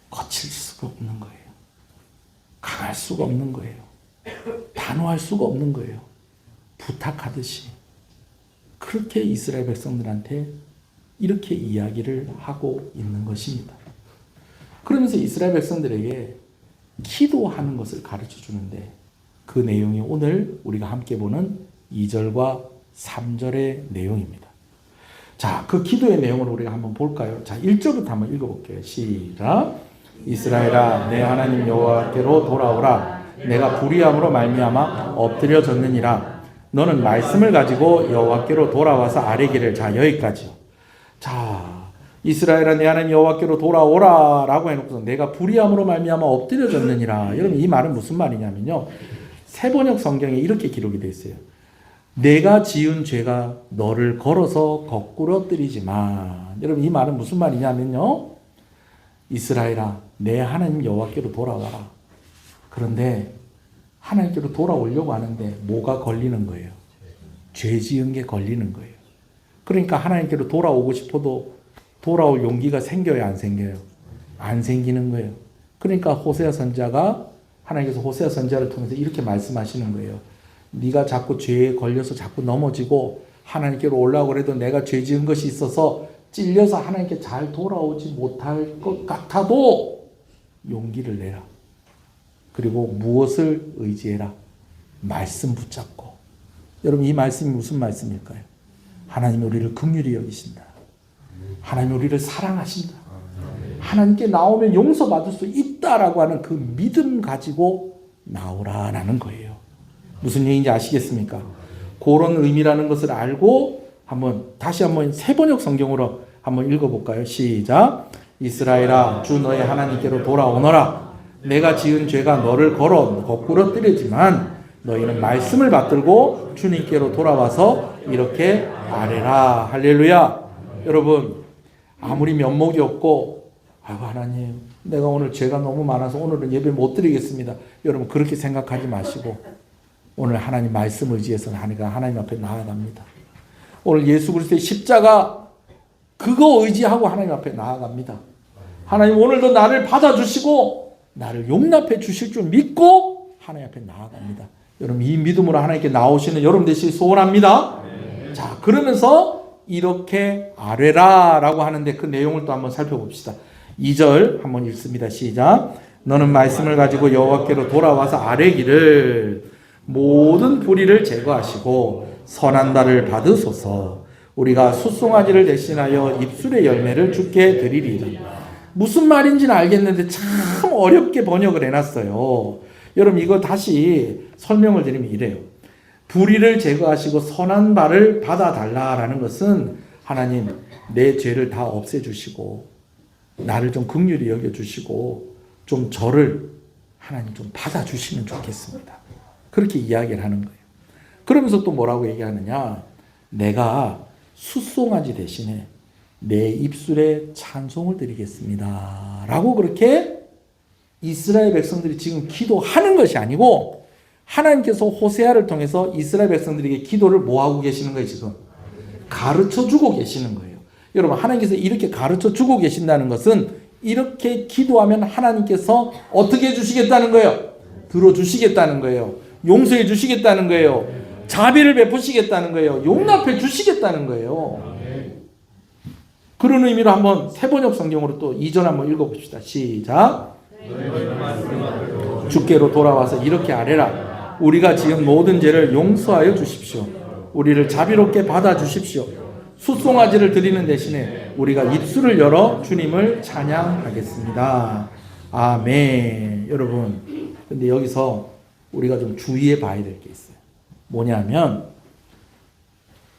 거칠 수가 없는 거예요. 강할 수가 없는 거예요. 단호할 수가 없는 거예요. 부탁하듯이 그렇게 이스라엘 백성들한테 이렇게 이야기를 하고 있는 것입니다. 그러면서 이스라엘 백성들에게 기도하는 것을 가르쳐 주는데 그 내용이 오늘 우리가 함께 보는 2절과 3절의 내용입니다. 자, 그 기도의 내용을 우리가 한번 볼까요? 자, 1절부터 한번 읽어볼게요. 시작. 이스라엘아 내 하나님 여호와께로 돌아오라. 내가 불의함으로 말미암아 엎드려졌느니라. 너는 말씀을 가지고 여호와께로 돌아와서 아뢰기를. 자, 여기까지요. 자, 이스라엘아 내 하나님 여호와께로 돌아오라 라고 해놓고서 내가 불의함으로 말미암아 엎드려졌느니라. 여러분 이 말은 무슨 말이냐면요, 세번역 성경에 이렇게 기록이 되어 있어요. 내가 지은 죄가 너를 걸어서 거꾸로 엎드리지만. 여러분 이 말은 무슨 말이냐면요, 이스라엘아 내 하나님 여호와께로 돌아와라. 그런데 하나님께로 돌아오려고 하는데 뭐가 걸리는 거예요? 죄 지은 게 걸리는 거예요. 그러니까 하나님께로 돌아오고 싶어도 돌아올 용기가 생겨요 안 생겨요? 안 생기는 거예요. 그러니까 호세아 선지자가 하나님께서 호세아 선지자를 통해서 이렇게 말씀하시는 거예요. 네가 자꾸 죄에 걸려서 자꾸 넘어지고 하나님께로 올라오고 그래도 내가 죄 지은 것이 있어서 찔려서 하나님께 잘 돌아오지 못할 것 같아도 용기를 내라. 그리고 무엇을 의지해라? 말씀 붙잡고. 여러분 이 말씀이 무슨 말씀일까요? 하나님이 우리를 긍휼히 여기신다. 하나님이 우리를 사랑하신다. 하나님께 나오면 용서받을 수 있다라고 하는 그 믿음 가지고 나오라라는 거예요. 무슨 얘기인지 아시겠습니까? 그런 의미라는 것을 알고 다시 한번 세번역 성경으로 한번 읽어볼까요? 시작. 이스라엘아 주 너의 하나님께로 돌아오너라. 내가 지은 죄가 너를 걸어 거꾸로 뜨리지만 너희는 말씀을 받들고 주님께로 돌아와서 이렇게 아뢰라. 할렐루야. 여러분 아무리 면목이 없고 아이고 하나님 내가 오늘 죄가 너무 많아서 오늘은 예배 못 드리겠습니다. 여러분 그렇게 생각하지 마시고 오늘 하나님 말씀 의지해서 하나님 앞에 나아갑니다. 오늘 예수 그리스도의 십자가 그거 의지하고 하나님 앞에 나아갑니다. 하나님 오늘도 나를 받아주시고 나를 용납해 주실 줄 믿고 하나님 앞에 나아갑니다. 여러분 이 믿음으로 하나님께 나오시는 여러분 되시길 소원합니다. 네. 자, 그러면서 이렇게 아뢰라 라고 하는데 그 내용을 또 한번 살펴봅시다. 2절 한번 읽습니다. 시작. 너는 말씀을 가지고 여호와께로 돌아와서 아뢰기를 모든 불의를 제거하시고 선한 달을 받으소서. 우리가 숫송아지를 대신하여 입술의 열매를 주께 드리리라. 무슨 말인지는 알겠는데 참 어렵게 번역을 해놨어요. 여러분 이거 다시 설명을 드리면 이래요. 불의를 제거하시고 선한 바를 받아달라라는 것은 하나님 내 죄를 다 없애주시고 나를 좀 긍휼히 여겨주시고 좀 저를 하나님 좀 받아주시면 좋겠습니다. 그렇게 이야기를 하는 거예요. 그러면서 또 뭐라고 얘기하느냐, 내가 숫송아지 대신에 내 입술에 찬송을 드리겠습니다 라고 그렇게 이스라엘 백성들이 지금 기도하는 것이 아니고 하나님께서 호세아를 통해서 이스라엘 백성들에게 기도를 뭐하고 계시는 거예요? 지금 가르쳐주고 계시는 거예요. 여러분, 하나님께서 이렇게 가르쳐주고 계신다는 것은 이렇게 기도하면 하나님께서 어떻게 해주시겠다는 거예요? 들어주시겠다는 거예요. 용서해 주시겠다는 거예요. 자비를 베푸시겠다는 거예요. 용납해 주시겠다는 거예요. 그런 의미로 한번 세번역 성경으로 또 2절 한번 읽어봅시다. 시작. 주께로 돌아와서 이렇게 아뢰라. 우리가 지은 모든 죄를 용서하여 주십시오. 우리를 자비롭게 받아주십시오. 숫송아지를 드리는 대신에 우리가 입술을 열어 주님을 찬양하겠습니다. 아멘. 여러분, 근데 여기서 우리가 좀 주의해 봐야 될 게 있어요. 뭐냐면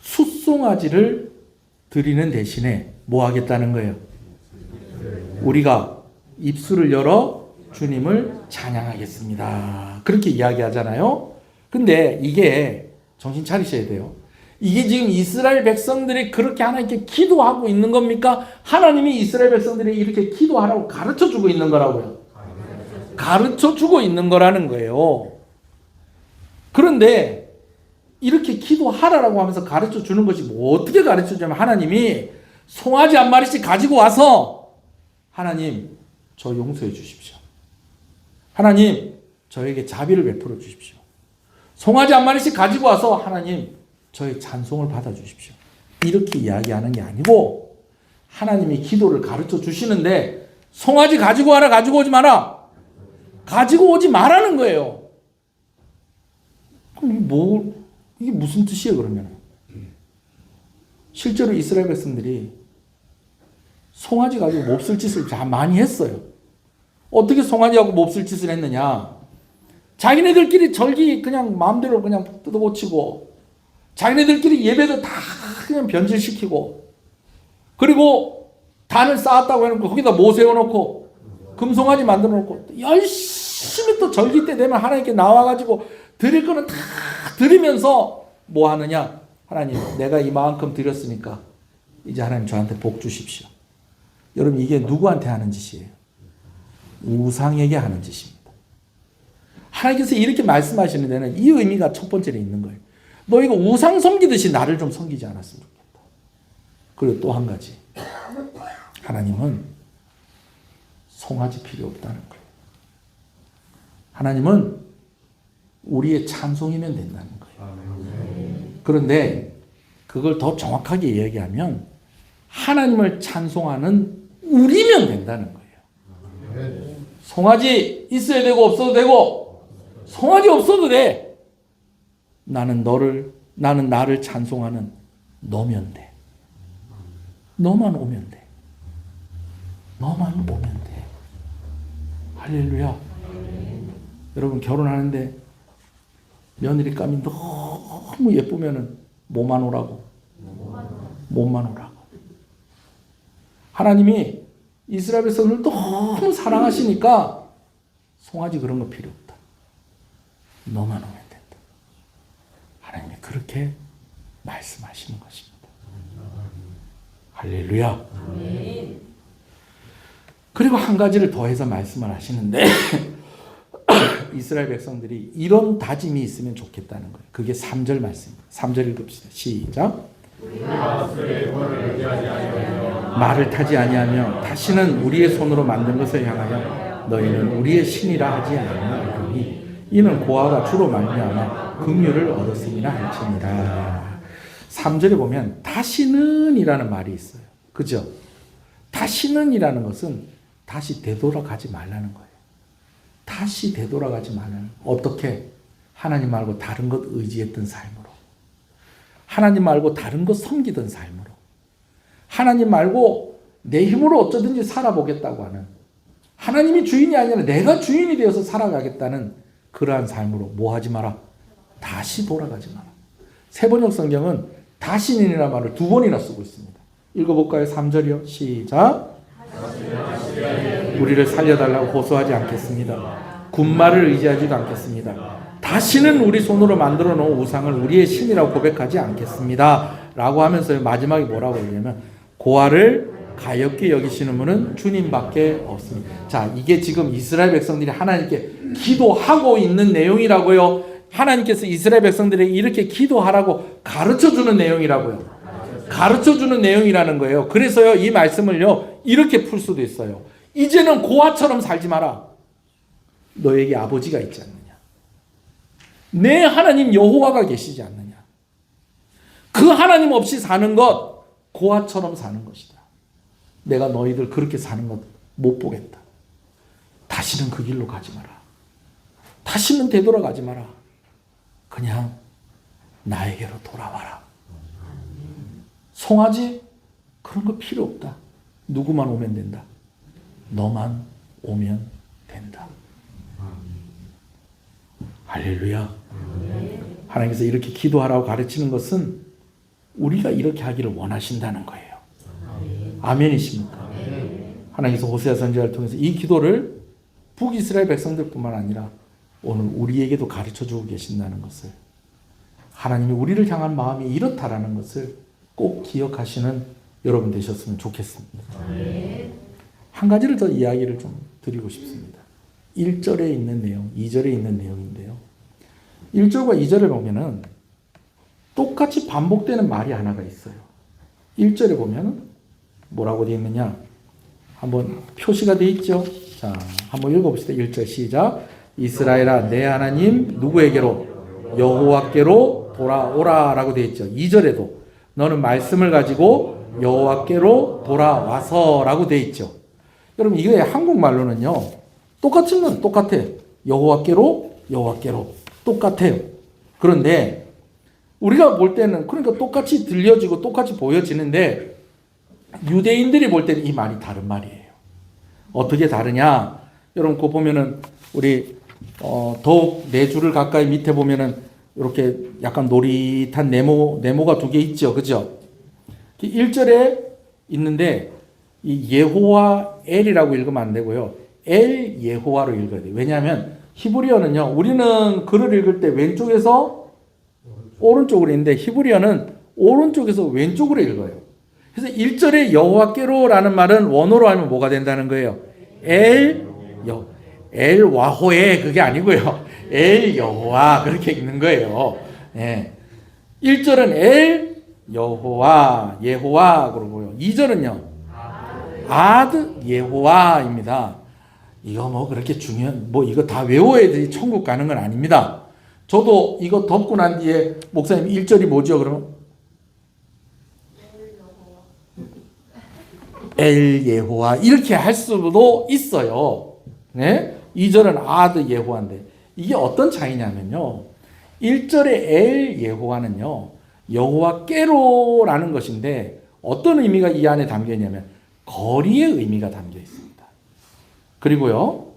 숫송아지를 드리는 대신에 뭐 하겠다는 거예요? 우리가 입술을 열어 주님을 찬양하겠습니다. 그렇게 이야기하잖아요. 근데 이게 정신 차리셔야 돼요. 이게 지금 이스라엘 백성들이 그렇게 하나님께 기도하고 있는 겁니까? 하나님이 이스라엘 백성들이 이렇게 기도하라고 가르쳐주고 있는 거라고요. 가르쳐주고 있는 거라는 거예요. 그런데 이렇게 기도하라고 하면서 가르쳐주는 것이 뭐 어떻게 가르쳐주냐면 하나님이 송아지 한 마리씩 가지고 와서 하나님 저 용서해 주십시오. 하나님 저에게 자비를 베풀어 주십시오. 송아지 한 마리씩 가지고 와서 하나님 저의 찬송을 받아주십시오. 이렇게 이야기하는 게 아니고 하나님이 기도를 가르쳐 주시는데 송아지 가지고 와라, 가지고 오지 마라. 가지고 오지 말라는 거예요. 그럼 이게 무슨 뜻이에요 그러면? 실제로 이스라엘 백성들이 송아지 가지고 몹쓸 짓을 많이 했어요. 어떻게 송아지하고 몹쓸 짓을 했느냐? 자기네들끼리 절기 그냥 마음대로 그냥 뜯어고치고 자기네들끼리 예배도 다 그냥 변질시키고 그리고 단을 쌓았다고 해놓고 거기다 모 세워놓고 금송아지 만들어 놓고 열심히 또 절기 때 되면 하나님께 나와가지고 드릴 거는 다 드리면서 뭐 하느냐? 하나님 내가 이만큼 드렸으니까 이제 하나님 저한테 복 주십시오. 여러분 이게 누구한테 하는 짓이에요? 우상에게 하는 짓입니다. 하나님께서 이렇게 말씀하시는 데는 이 의미가 첫 번째로 있는 거예요. 너희가 우상 섬기듯이 나를 좀 섬기지 않았으면 좋겠다. 그리고 또 한 가지. 하나님은 송아지 필요 없다는 거예요. 하나님은 우리의 찬송이면 된다는 거예요. 그런데 그걸 더 정확하게 이야기하면 하나님을 찬송하는 우리면 된다는 거예요. 송아지 있어야 되고 없어도 되고 송아지 없어도 돼. 나는 나를 찬송하는 너면 돼. 너만 오면 돼. 너만 오면 돼. 할렐루야. 여러분 결혼하는데 며느리감이 너무 예쁘면은 뭐만 오라고? 몸만 오라고. 하나님이 이스라엘 백성을 너무 사랑하시니까 송아지 그런 거 필요 없다. 너만 오면 된다. 하나님이 그렇게 말씀하시는 것입니다. 할렐루야. 그리고 한 가지를 더해서 말씀을 하시는데 이스라엘 백성들이 이런 다짐이 있으면 좋겠다는 거예요. 그게 3절 말씀입니다. 3절 읽읍시다. 시작. 말을 타지 아니하며 다시는 우리의 손으로 만든 것을 향하여 너희는 우리의 신이라 하지 아니하리니 이는 고아가 주로 말미암아 긍휼을 얻었음이라 할지니라. 3절에 보면 다시는 이라는 말이 있어요. 그죠? 다시는 이라는 것은 다시 되돌아가지 말라는 거예요. 다시 되돌아가지 말라는 거예요. 어떻게? 하나님 말고 다른 것 의지했던 삶으로, 하나님 말고 다른 것 섬기던 삶으로, 하나님 말고 내 힘으로 어쩌든지 살아보겠다고 하는, 하나님이 주인이 아니라 내가 주인이 되어서 살아가겠다는 그러한 삶으로 뭐 하지 마라? 다시 돌아가지 마라. 세번역 성경은 다시는이라는 말을 2번이나 쓰고 있습니다. 읽어볼까요? 3절이요. 시작. 우리를 살려달라고 호소하지 않겠습니다. 군말을 의지하지도 않겠습니다. 다시는 우리 손으로 만들어 놓은 우상을 우리의 신이라고 고백하지 않겠습니다. 라고 하면서 마지막에 뭐라고 얘기하면 고아를 가엾게 여기시는 분은 주님밖에 없습니다. 자, 이게 지금 이스라엘 백성들이 하나님께 기도하고 있는 내용이라고요. 하나님께서 이스라엘 백성들에게 이렇게 기도하라고 가르쳐주는 내용이라고요. 가르쳐주는 내용이라는 거예요. 그래서요, 이 말씀을요, 이렇게 풀 수도 있어요. 이제는 고아처럼 살지 마라. 너에게 아버지가 있지 않느냐. 내 하나님 여호와가 계시지 않느냐. 그 하나님 없이 사는 것, 고아처럼 사는 것이다. 내가 너희들 그렇게 사는 것 못 보겠다. 다시는 그 길로 가지 마라. 다시는 되돌아가지 마라. 그냥 나에게로 돌아와라. 송아지? 그런 거 필요 없다. 누구만 오면 된다. 너만 오면 된다. 할렐루야. 하나님께서 이렇게 기도하라고 가르치는 것은 우리가 이렇게 하기를 원하신다는 거예요. 아멘이십니까? 하나님께서 호세아 선지자를 통해서 이 기도를 북이스라엘 백성들뿐만 아니라 오늘 우리에게도 가르쳐주고 계신다는 것을, 하나님이 우리를 향한 마음이 이렇다라는 것을 꼭 기억하시는 여러분 되셨으면 좋겠습니다. 한 가지를 더 이야기를 좀 드리고 싶습니다. 1절에 있는 내용, 2절에 있는 내용인데요. 1절과 2절을 보면은 똑같이 반복되는 말이 하나가 있어요. 1절에 보면 뭐라고 되어 있느냐? 한번 표시가 되어 있죠. 자, 한번 읽어봅시다. 1절 시작. 이스라엘아 내 하나님 누구에게로? 여호와께로 돌아오라 라고 되어 있죠. 2절에도 너는 말씀을 가지고 여호와께로 돌아와서 라고 되어 있죠. 여러분 이게 한국말로는요 똑같은 건 똑같아. 여호와께로 똑같아요. 그런데 우리가 볼 때는 그러니까 똑같이 들려지고 똑같이 보여지는데 유대인들이 볼 때는 이 말이 다른 말이에요. 어떻게 다르냐? 여러분 그거 보면은 우리 더욱 네 줄을 가까이 밑에 보면은 이렇게 약간 노릿한 네모가 두 개 있죠. 그죠? 1절에 있는데 이 예호와 엘이라고 읽으면 안 되고요. 엘 예호와로 읽어야 돼요. 왜냐하면 히브리어는요. 우리는 글을 읽을 때 왼쪽에서 오른쪽으로 읽는데 히브리어는 오른쪽에서 왼쪽으로 읽어요. 그래서 1절에 여호와께로라는 말은 원어로 하면 뭐가 된다는 거예요? 엘 와호에 그게 아니고요. 엘 여호와 그렇게 읽는 거예요. 예. 1절은 엘 여호와 예호와 그러고요. 2절은요. 아드 예호와입니다. 이거 뭐 그렇게 중요한 뭐 이거 다 외워야 돼 천국 가는 건 아닙니다. 저도 이거 덮고 난 뒤에 목사님 1절이 뭐죠? 그러면 엘 예호와 이렇게 할 수도 있어요. 네? 2절은 아드 예호와인데 이게 어떤 차이냐면요. 1절의 엘 예호와는요. 여호와께로라는 것인데 어떤 의미가 이 안에 담겨 있냐면 거리의 의미가 담겨 있습니다. 그리고요.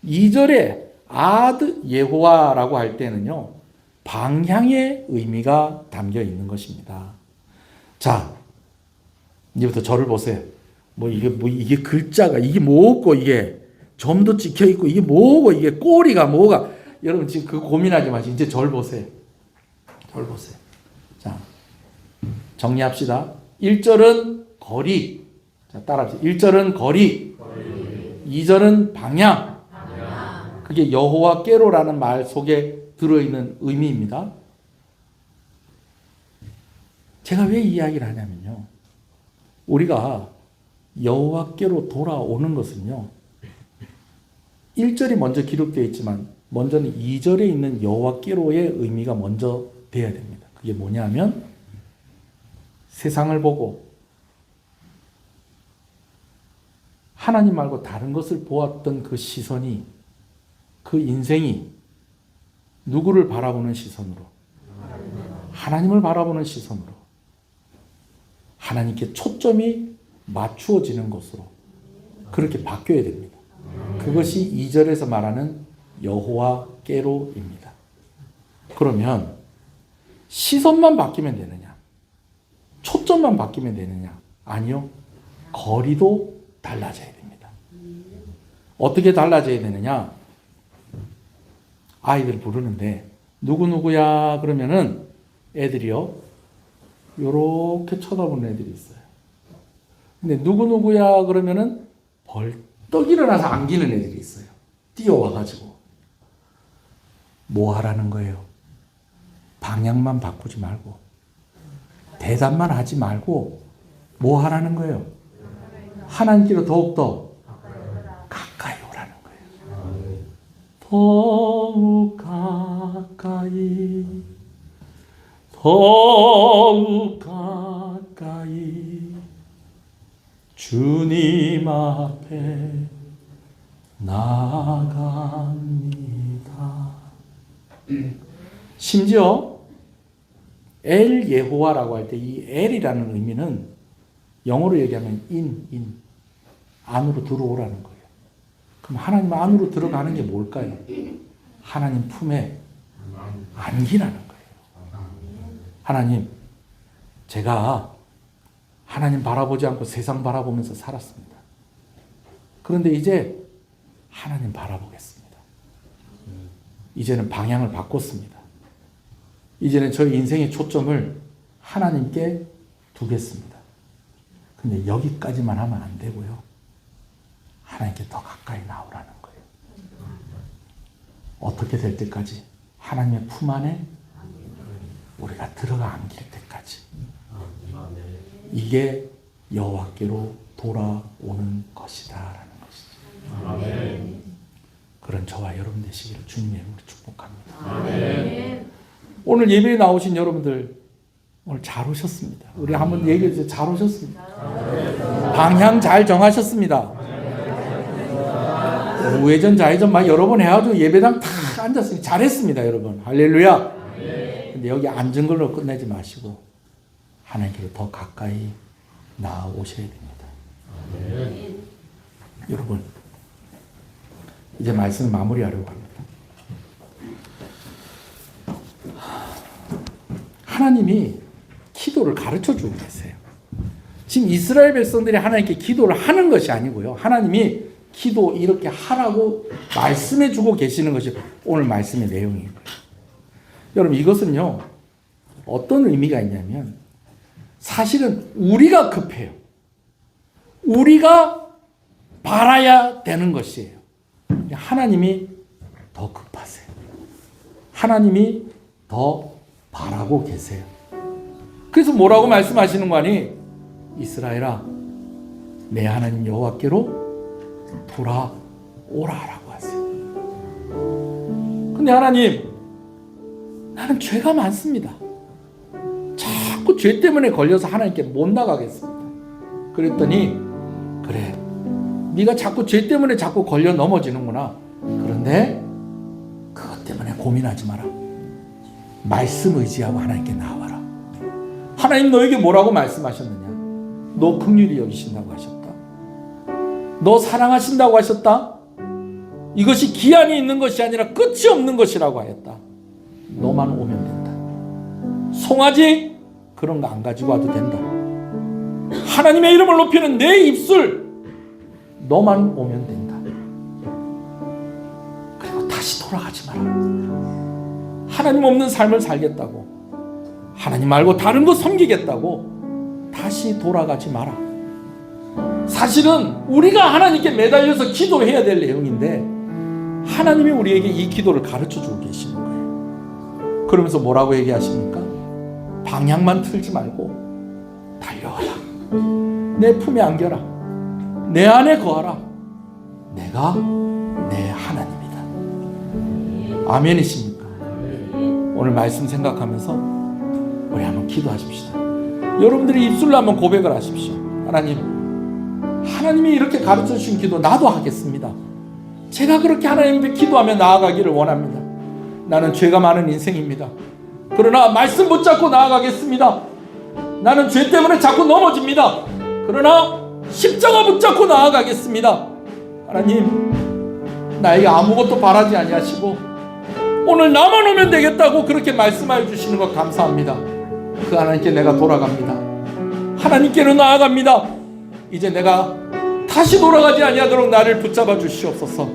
2절에 아드 예호와라고 할 때는요. 방향의 의미가 담겨 있는 것입니다. 자, 이제부터 저를 보세요. 이게 글자가 이게 뭐고 이게 점도 찍혀 있고 이게 뭐고 이게 꼬리가 뭐가 여러분 지금 그 고민하지 마시고 이제 저를 보세요. 저를 보세요. 자, 정리합시다. 1절은 거리. 자, 따라합시다. 1절은 거리. 2절은 방향. 그게 여호와께로라는 말 속에 들어있는 의미입니다. 제가 왜 이 이야기를 하냐면요. 우리가 여호와께로 돌아오는 것은요. 1절이 먼저 기록되어 있지만 먼저는 2절에 있는 여호와께로의 의미가 먼저 돼야 됩니다. 그게 뭐냐면 세상을 보고 하나님 말고 다른 것을 보았던 그 시선이 그 인생이 누구를 바라보는 시선으로? 하나님을 바라보는 시선으로 하나님께 초점이 맞추어지는 것으로 그렇게 바뀌어야 됩니다. 그것이 2절에서 말하는 여호와께로입니다. 그러면 시선만 바뀌면 되느냐? 초점만 바뀌면 되느냐? 아니요. 거리도 달라져야 됩니다. 어떻게 달라져야 되느냐? 아이들 부르는데 누구누구야 그러면은 애들이요 요렇게 쳐다보는 애들이 있어요. 근데 누구누구야 그러면은 벌떡 일어나서 안기는 애들이 있어요. 뛰어와가지고. 뭐 하라는 거예요? 방향만 바꾸지 말고 대답만 하지 말고 뭐 하라는 거예요? 하나님께로 더욱더 가까이 오라는 거예요. 더욱 가까이 더욱 가까이 주님 앞에 나아갑니다. 심지어 엘 예호와라고 할 때 이 엘이라는 의미는 영어로 얘기하면 인 안으로 들어오라는 거예요. 그럼 하나님 안으로 들어가는 게 뭘까요? 하나님 품에 안기라는 거예요. 하나님, 제가 하나님 바라보지 않고 세상 바라보면서 살았습니다. 그런데 이제 하나님 바라보겠습니다. 이제는 방향을 바꿨습니다. 이제는 저희 인생의 초점을 하나님께 두겠습니다. 근데 여기까지만 하면 안 되고요. 하나님께 더 가까이 나오라는 거예요. 어떻게 될 때까지? 하나님의 품 안에 우리가 들어가 안길 때까지. 이게 여호와께로 돌아오는 것이다라는 것이죠. 아멘. 그런 저와 여러분 되시기를 주님의 이름으로 축복합니다. 아멘. 오늘 예배에 나오신 여러분들 오늘 잘 오셨습니다. 우리 한번 얘기해 주세요. 잘 오셨습니다. 방향 잘 정하셨습니다. 우회전 좌회전 막 여러 번 해가지고 예배당 탁 앉았으니 잘했습니다, 여러분. 할렐루야. 근데 여기 앉은 걸로 끝내지 마시고 하나님께로 더 가까이 나아오셔야 됩니다. 여러분, 이제 말씀을 마무리하려고 합니다. 하나님이 기도를 가르쳐주고 계세요. 지금 이스라엘 백성들이 하나님께 기도를 하는 것이 아니고요. 하나님이 기도 이렇게 하라고 말씀해주고 계시는 것이 오늘 말씀의 내용이에요. 여러분, 이것은요, 어떤 의미가 있냐면 사실은 우리가 급해요. 우리가 바라야 되는 것이에요. 하나님이 더 급하세요. 하나님이 더 바라고 계세요. 그래서 뭐라고 말씀하시는 거 아니? 이스라엘아, 내 하나님 여호와께로 돌아오라라고 하세요. 근데 하나님, 나는 죄가 많습니다. 자꾸 죄 때문에 걸려서 하나님께 못 나가겠습니다. 그랬더니 그래, 네가 자꾸 죄 때문에 자꾸 걸려 넘어지는구나. 그런데 그것 때문에 고민하지 마라. 말씀 의지하고 하나님께 나와라. 하나님 너에게 뭐라고 말씀하셨느냐? 너 긍휼히 여기신다고 하셨다. 너 사랑하신다고 하셨다. 이것이 기한이 있는 것이 아니라 끝이 없는 것이라고 하였다. 너만 오면 된다. 송아지 그런 거 안 가지고 와도 된다. 하나님의 이름을 높이는 내 입술 너만 오면 된다. 그리고 다시 돌아가지 마라. 하나님 없는 삶을 살겠다고, 하나님 말고 다른 거 섬기겠다고 다시 돌아가지 마라. 사실은 우리가 하나님께 매달려서 기도해야 될 내용인데 하나님이 우리에게 이 기도를 가르쳐주고 계시는 거예요. 그러면서 뭐라고 얘기하십니까? 방향만 틀지 말고 달려가라. 내 품에 안겨라. 내 안에 거하라. 내가 내 하나님이다. 아멘이십니까? 오늘 말씀 생각하면서 우리 한번 기도하십시다. 여러분들이 입술로 한번 고백을 하십시오. 하나님이 이렇게 가르쳐 주신 기도 나도 하겠습니다. 제가 그렇게 하나님께 기도하며 나아가기를 원합니다. 나는 죄가 많은 인생입니다. 그러나 말씀 붙잡고 나아가겠습니다. 나는 죄 때문에 자꾸 넘어집니다. 그러나 십자가 붙잡고 나아가겠습니다. 하나님, 나에게 아무것도 바라지 아니하시고 오늘 나만 오면 되겠다고 그렇게 말씀하여 주시는 것 감사합니다. 그 하나님께 내가 돌아갑니다. 하나님께로 나아갑니다. 이제 내가 다시 돌아가지 아니하도록 나를 붙잡아 주시옵소서.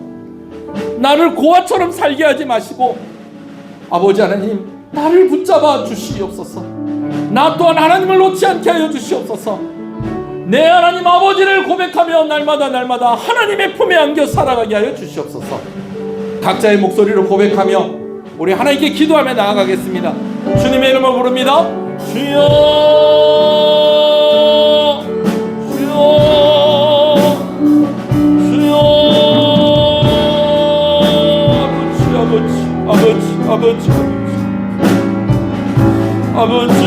나를 고아처럼 살게 하지 마시고 아버지 하나님, 나를 붙잡아 주시옵소서. 나 또한 하나님을 놓지 않게 하여 주시옵소서. 내 하나님 아버지를 고백하며 날마다 하나님의 품에 안겨 살아가게 하여 주시옵소서. 각자의 목소리로 고백하며 우리 하나님께 기도하며 나아가겠습니다. 주님의 이름을 부릅니다. 주여, 주여, 주여. 아버지,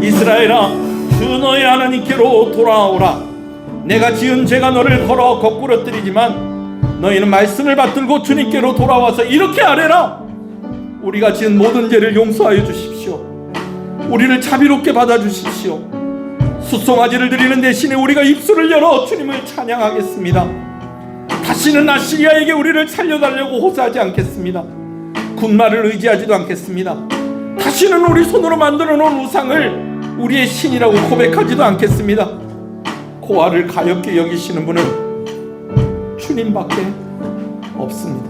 이스라엘아, 주 너의 하나님께로 돌아오라. 내가 지은 죄가 너를 걸어 거꾸로 뜨리지만 너희는 말씀을 받들고 주님께로 돌아와서 이렇게 아뢰라. 우리가 지은 모든 죄를 용서하여 주십시오. 우리를 자비롭게 받아주십시오. 숫송아지를 드리는 대신에 우리가 입술을 열어 주님을 찬양하겠습니다. 다시는 아시리아에게 우리를 살려달라고 호소하지 않겠습니다. 군말을 의지하지도 않겠습니다. 다시는 우리 손으로 만들어 놓은 우상을 우리의 신이라고 고백하지도 않겠습니다. 고아를 가엾게 여기시는 분은 주님밖에 없습니다.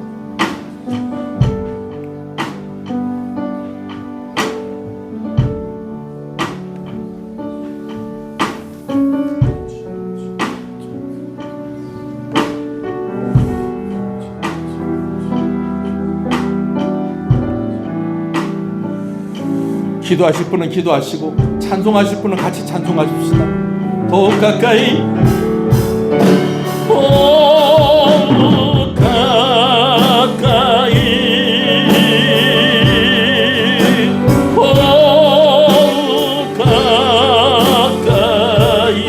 기도하실 분은 기도하시고 찬송하실 분은 같이 찬송하십시다. 더욱 가까이, 더욱 가까이, 더욱 가까이.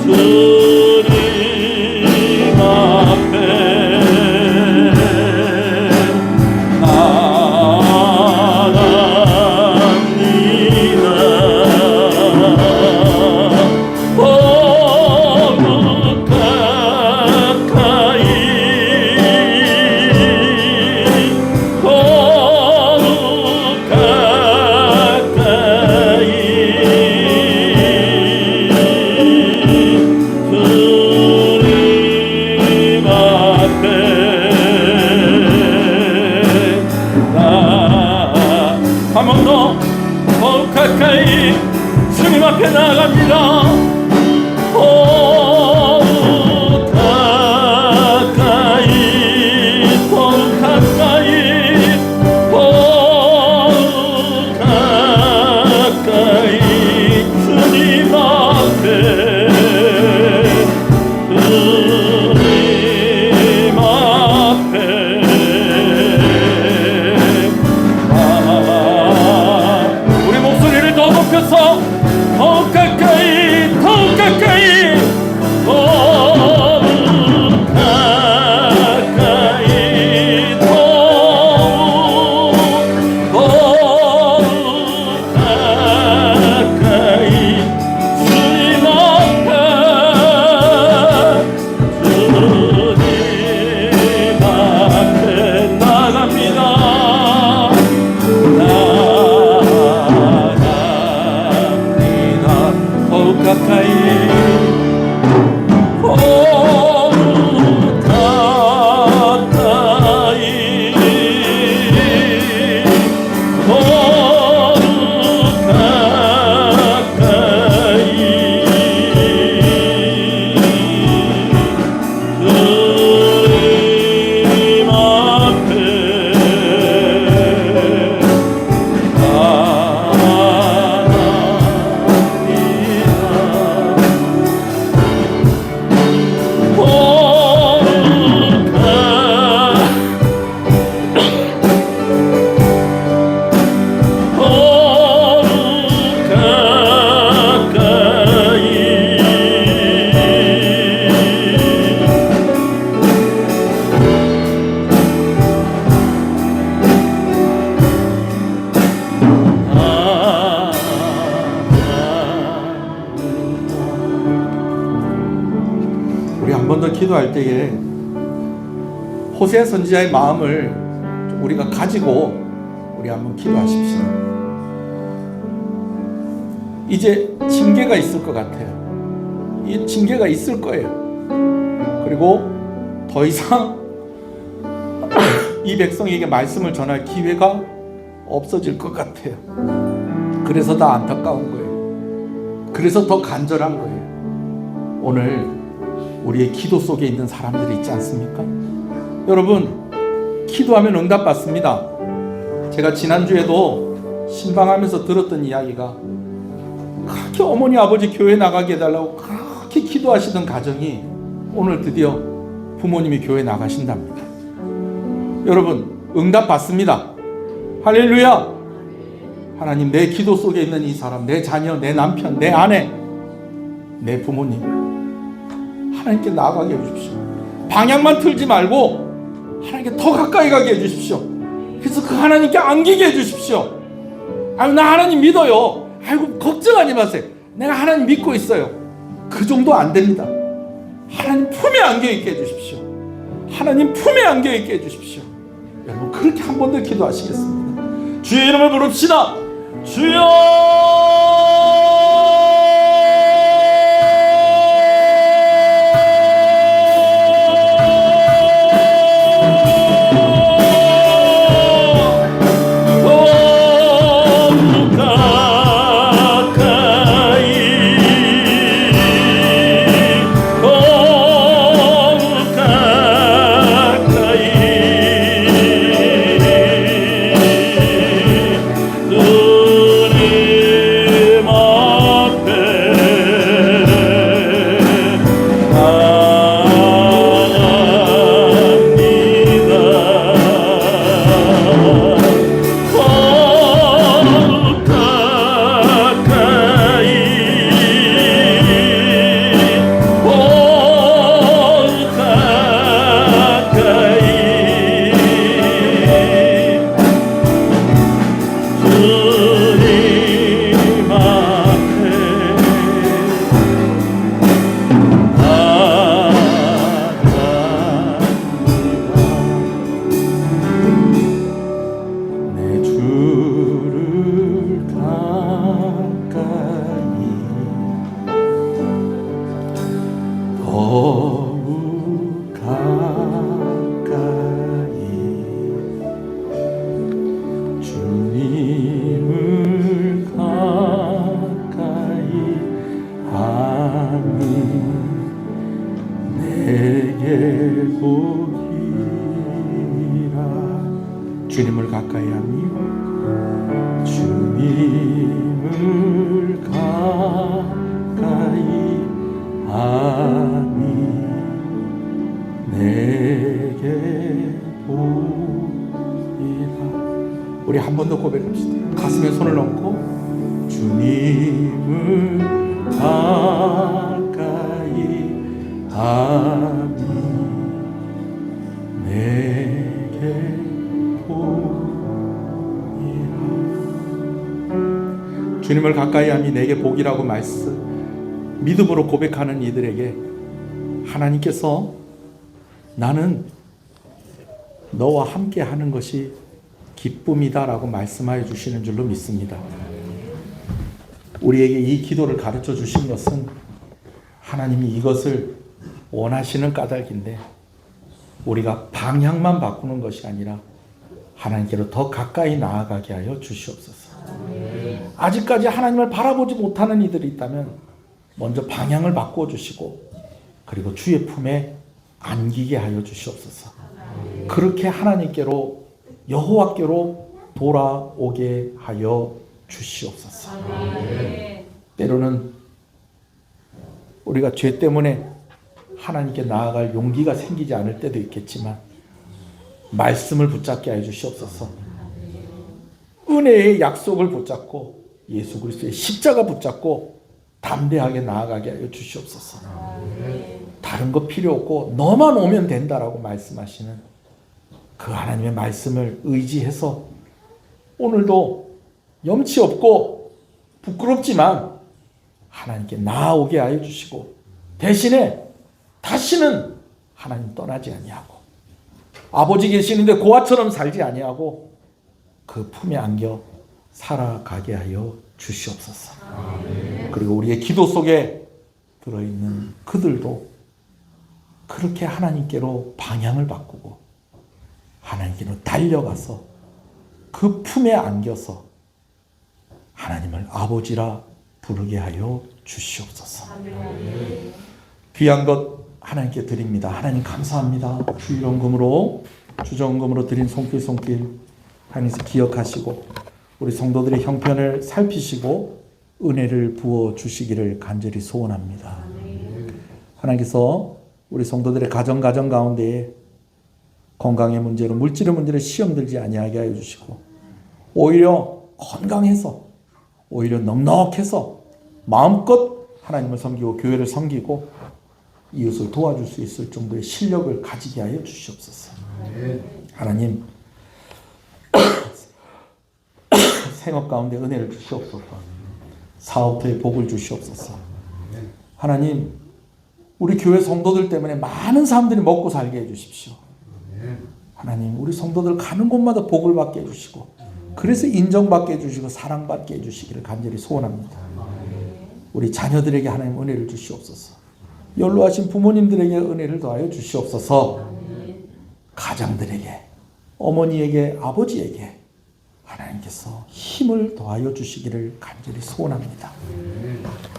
주님 앞에 한 번 더 더욱 가까이 주님 앞에 나아갑니다. 더욱 가까이, 더욱 가까이, 더욱 가까이. 주님 앞에, 주님 앞에 더욱 가까이, 더욱 한 번 더 기도할 때에 호세 선지자의 마음을 우리가 가지고 우리 한번 기도하십시오. 이제 징계가 있을 것 같아요. 이 징계가 있을 거예요. 그리고 더 이상 이 백성에게 말씀을 전할 기회가 없어질 것 같아요. 그래서 더 안타까운 거예요. 그래서 더 간절한 거예요. 오늘 우리의 기도 속에 있는 사람들이 있지 않습니까? 여러분, 기도하면 응답받습니다. 제가 지난주에도 신방하면서 들었던 이야기가 그렇게 어머니 아버지 교회 나가게 해달라고 그렇게 기도하시던 가정이 오늘 드디어 부모님이 교회 나가신답니다. 여러분, 응답받습니다. 할렐루야! 하나님, 내 기도 속에 있는 이 사람, 내 자녀, 내 남편, 내 아내, 내 부모님 하나님께 나아가게 해주십시오. 방향만 틀지 말고 하나님께 더 가까이 가게 해주십시오. 그래서 그 하나님께 안기게 해주십시오. 아유, 나 하나님 믿어요. 아이고, 걱정하지 마세요. 내가 하나님 믿고 있어요. 그 정도 안 됩니다. 하나님 품에 안겨있게 해주십시오. 하나님 품에 안겨있게 해주십시오. 여러분, 그렇게 한 번 더 기도하시겠습니다. 주의 이름을 부릅시다. 주여! 주님을 가까이 하며 주님을 가까이 하니 내게 보이라. 우리 한 번 더 고백합시다. 가슴에 손을 얹고 주님을 가까이 하니 내게 주님을 가까이 함이 내게 복이라고 말씀 믿음으로 고백하는 이들에게 하나님께서 나는 너와 함께 하는 것이 기쁨이다 라고 말씀하여 주시는 줄로 믿습니다. 우리에게 이 기도를 가르쳐 주신 것은 하나님이 이것을 원하시는 까닭인데 우리가 방향만 바꾸는 것이 아니라 하나님께로 더 가까이 나아가게 하여 주시옵소서. 아직까지 하나님을 바라보지 못하는 이들이 있다면 먼저 방향을 바꾸어 주시고 그리고 주의 품에 안기게 하여 주시옵소서. 그렇게 하나님께로 여호와께로 돌아오게 하여 주시옵소서. 때로는 우리가 죄 때문에 하나님께 나아갈 용기가 생기지 않을 때도 있겠지만 말씀을 붙잡게 하여 주시옵소서. 은혜의 약속을 붙잡고 예수 그리스도의 십자가 붙잡고 담대하게 나아가게 하여 주시옵소서. 다른 거 필요 없고 너만 오면 된다라고 말씀하시는 그 하나님의 말씀을 의지해서 오늘도 염치 없고 부끄럽지만 하나님께 나아오게 하여 주시고 대신에 다시는 하나님 떠나지 아니하고 아버지 계시는데 고아처럼 살지 아니하고 그 품에 안겨 살아가게 하여 주시옵소서. 그리고 우리의 기도 속에 들어있는 그들도 그렇게 하나님께로 방향을 바꾸고 하나님께로 달려가서 그 품에 안겨서 하나님을 아버지라 부르게 하여 주시옵소서. 귀한 것 하나님께 드립니다. 하나님 감사합니다. 주일원금으로 주정금으로 드린 손길 하나님께서 기억하시고 우리 성도들의 형편을 살피시고 은혜를 부어 주시기를 간절히 소원합니다. 하나님께서 우리 성도들의 가정 가운데에 건강의 문제로 물질의 문제로 시험 들지 아니하게 하여 주시고 오히려 건강해서 오히려 넉넉해서 마음껏 하나님을 섬기고 교회를 섬기고 이웃을 도와줄 수 있을 정도의 실력을 가지게 하여 주시옵소서. 하나님 생업 가운데 은혜를 주시옵소서. 사업터에 복을 주시옵소서. 하나님 우리 교회 성도들 때문에 많은 사람들이 먹고 살게 해주십시오. 하나님 우리 성도들 가는 곳마다 복을 받게 해주시고 그래서 인정받게 해주시고 사랑받게 해주시기를 간절히 소원합니다. 우리 자녀들에게 하나님 은혜를 주시옵소서. 연로하신 부모님들에게 은혜를 더하여 주시옵소서. 가장들에게 어머니에게 아버지에게 하나님께서 힘을 더하여 주시기를 간절히 소원합니다.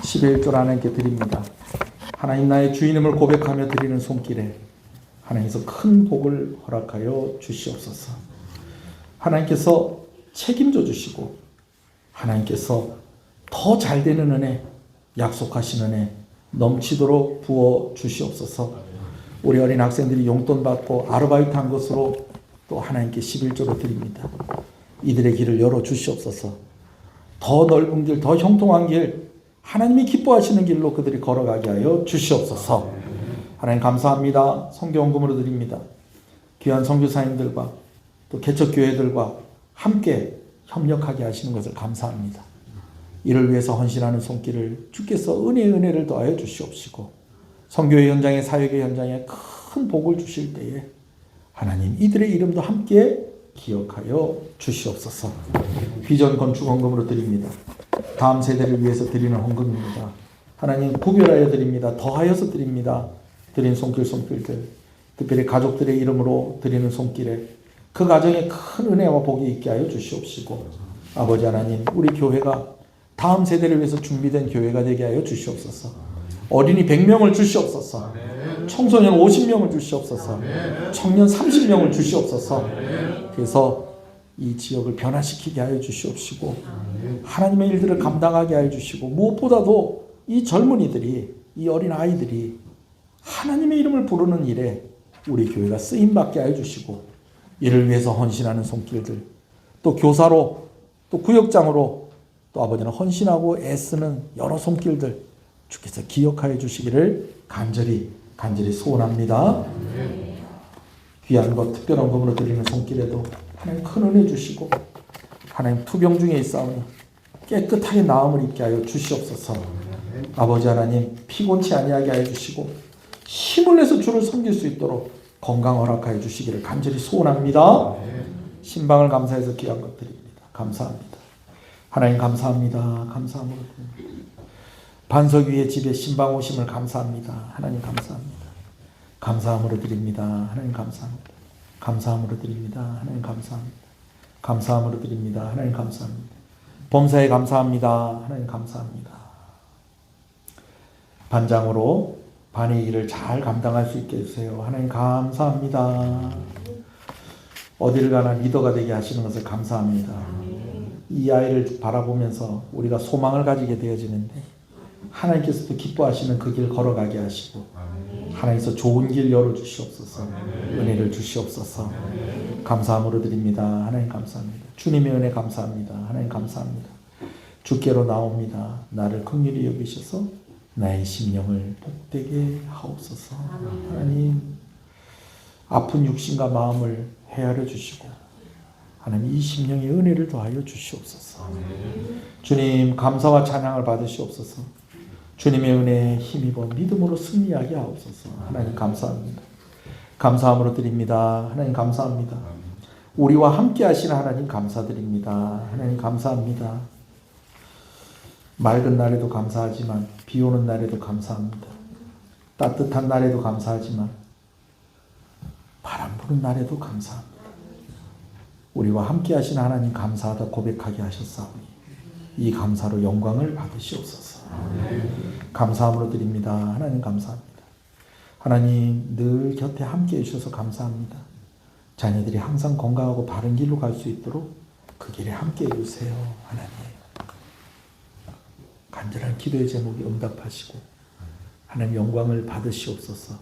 11절 하나님께 드립니다. 하나님 나의 주인임을 고백하며 드리는 손길에 하나님께서 큰 복을 허락하여 주시옵소서. 하나님께서 책임져 주시고 하나님께서 더 잘 되는 은혜 약속하신 은혜 넘치도록 부어 주시옵소서. 우리 어린 학생들이 용돈 받고 아르바이트 한 것으로 또 하나님께 11조로 드립니다. 이들의 길을 열어 주시옵소서. 더 넓은 길, 더 형통한 길, 하나님이 기뻐하시는 길로 그들이 걸어가게 하여 주시옵소서. 하나님 감사합니다. 성경금으로 드립니다. 귀한 선교사님들과 또 개척교회들과 함께 협력하게 하시는 것을 감사합니다. 이를 위해서 헌신하는 손길을 주께서 은혜를 더하여 주시옵시고 선교의 현장에 사역의 현장에 큰 복을 주실 때에 하나님 이들의 이름도 함께 기억하여 주시옵소서. 비전 건축 헌금으로 드립니다. 다음 세대를 위해서 드리는 헌금입니다. 하나님 구별하여 드립니다. 더하여서 드립니다. 드린 손길들 특별히 가족들의 이름으로 드리는 손길에 그 가정에 큰 은혜와 복이 있게 하여 주시옵시고 아버지 하나님 우리 교회가 다음 세대를 위해서 준비된 교회가 되게 하여 주시옵소서. 어린이 100명을 주시옵소서. 청소년 50명을 주시옵소서. 청년 30명을 주시옵소서. 그래서 이 지역을 변화시키게 하여 주시옵시고 하나님의 일들을 감당하게 하여 주시고 무엇보다도 이 젊은이들이 이 어린 아이들이 하나님의 이름을 부르는 일에 우리 교회가 쓰임받게 하여 주시고 이를 위해서 헌신하는 손길들 또 교사로 또 구역장으로 또 아버지는 헌신하고 애쓰는 여러 손길들 주께서 기억하여 주시기를 간절히 소원합니다. 귀한 것 특별한 것으로 드리는 손길에도 하나님 큰 은혜 주시고 하나님 투병 중에 있사오니 깨끗하게 나음을 입게 하여 주시옵소서. 아버지 하나님 피곤치 아니하게 하여 주시고 힘을 내서 주를 섬길 수 있도록 건강 허락하여 주시기를 간절히 소원합니다. 신방을 감사해서 귀한 것 드립니다. 감사합니다. 하나님 감사합니다. 감사함으로 드립니다. 반석 위에 집에 신방 오심을 감사합니다. 하나님 감사합니다. 감사함으로 드립니다. 하나님 감사합니다. 감사함으로 드립니다. 하나님 감사합니다. 감사함으로 드립니다. 하나님 감사합니다. 범사에 감사합니다. 하나님 감사합니다. 반장으로 반의 일을 잘 감당할 수 있게 해주세요. 하나님 감사합니다. 어디를 가나 리더가 되게 하시는 것을 감사합니다. 이 아이를 바라보면서 우리가 소망을 가지게 되어지는데 하나님께서도 기뻐하시는 그 길 걸어가게 하시고 하나님께서 좋은 길 열어주시옵소서. 은혜를 주시옵소서. 감사함으로 드립니다. 하나님 감사합니다. 주님의 은혜 감사합니다. 하나님 감사합니다. 주께로 나옵니다. 나를 긍휼히 여기셔서 나의 심령을 복되게 하옵소서. 하나님 아픈 육신과 마음을 헤아려 주시고 하나님 이 심령의 은혜를 더하여 주시옵소서. 주님 감사와 찬양을 받으시옵소서. 주님의 은혜에 힘입어 믿음으로 승리하게 하옵소서. 하나님 감사합니다. 감사함으로 드립니다. 하나님 감사합니다. 우리와 함께 하시는 하나님 감사드립니다. 하나님 감사합니다. 맑은 날에도 감사하지만 비 오는 날에도 감사합니다. 따뜻한 날에도 감사하지만 바람 부는 날에도 감사합니다. 우리와 함께 하시는 하나님 감사하다 고백하게 하셨사오니 이 감사로 영광을 받으시옵소서. 감사함으로 드립니다. 하나님 감사합니다. 하나님 늘 곁에 함께 해주셔서 감사합니다. 자녀들이 항상 건강하고 바른 길로 갈 수 있도록 그 길에 함께 해주세요. 하나님 간절한 기도의 제목이 응답하시고 하나님 영광을 받으시옵소서.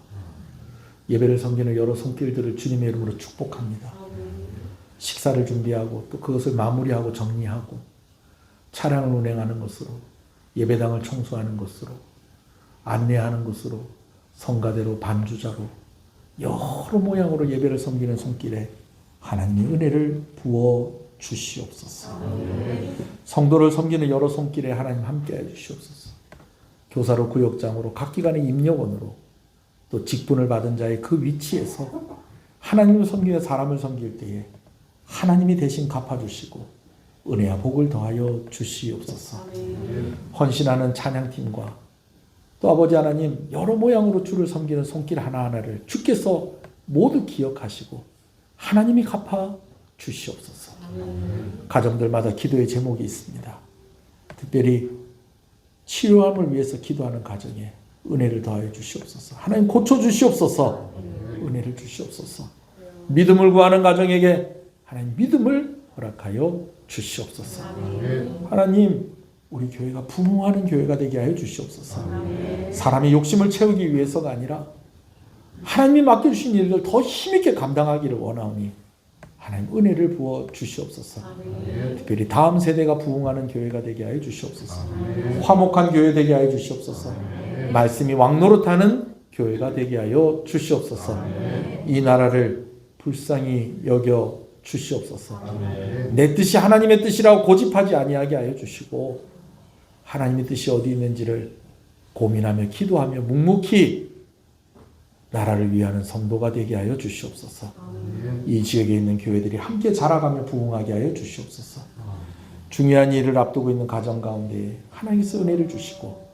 예배를 섬기는 여러 손길들을 주님의 이름으로 축복합니다. 식사를 준비하고 또 그것을 마무리하고 정리하고 차량을 운행하는 것으로 예배당을 청소하는 것으로 안내하는 것으로 성가대로 반주자로 여러 모양으로 예배를 섬기는 손길에 하나님의 은혜를 부어 주시옵소서. 성도를 섬기는 여러 손길에 하나님 함께해 주시옵소서. 교사로 구역장으로 각 기관의 임력원으로 또 직분을 받은 자의 그 위치에서 하나님을 섬기며 사람을 섬길 때에 하나님이 대신 갚아주시고 은혜와 복을 더하여 주시옵소서. 헌신하는 찬양팀과 또 아버지 하나님 여러 모양으로 주를 섬기는 손길 하나하나를 주께서 모두 기억하시고 하나님이 갚아 주시옵소서. 가정들마다 기도의 제목이 있습니다. 특별히 치료함을 위해서 기도하는 가정에 은혜를 더하여 주시옵소서. 하나님 고쳐 주시옵소서. 은혜를 주시옵소서. 믿음을 구하는 가정에게 하나님 믿음을 허락하여 주시옵소서. 하나님 우리 교회가 부흥하는 교회가 되게 하여 주시옵소서. 사람의 욕심을 채우기 위해서가 아니라 하나님이 맡겨주신 일을 더 힘있게 감당하기를 원하오니 하나님 은혜를 부어 주시옵소서. 특별히 다음 세대가 부흥하는 교회가 되게 하여 주시옵소서. 화목한 교회 되게 하여 주시옵소서. 말씀이 왕노릇하는 교회가 되게 하여 주시옵소서. 이 나라를 불쌍히 여겨 주시옵소서. 내 뜻이 하나님의 뜻이라고 고집하지 아니하게 하여 주시고 하나님의 뜻이 어디 있는지를 고민하며 기도하며 묵묵히 나라를 위하는 성도가 되게 하여 주시옵소서. 이 지역에 있는 교회들이 함께 자라가며 부흥하게 하여 주시옵소서. 중요한 일을 앞두고 있는 가정 가운데 하나님께서 은혜를 주시고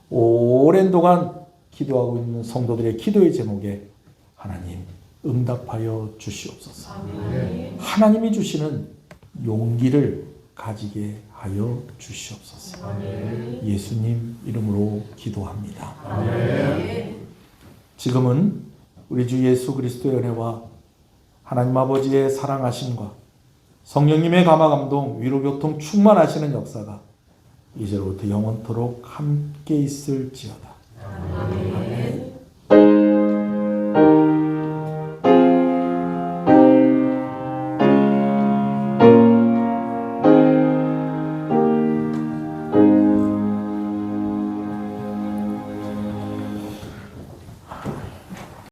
오랜 동안 기도하고 있는 성도들의 기도의 제목에 하나님 응답하여 주시옵소서. 하나님이 주시는 용기를 가지게 하여 주시옵소서. 예수님 이름으로 기도합니다. 지금은 우리 주 예수 그리스도의 은혜와 하나님 아버지의 사랑하심과 성령님의 감화감동 위로교통 충만하시는 역사가 이제로부터 영원토록 함께 있을지어다.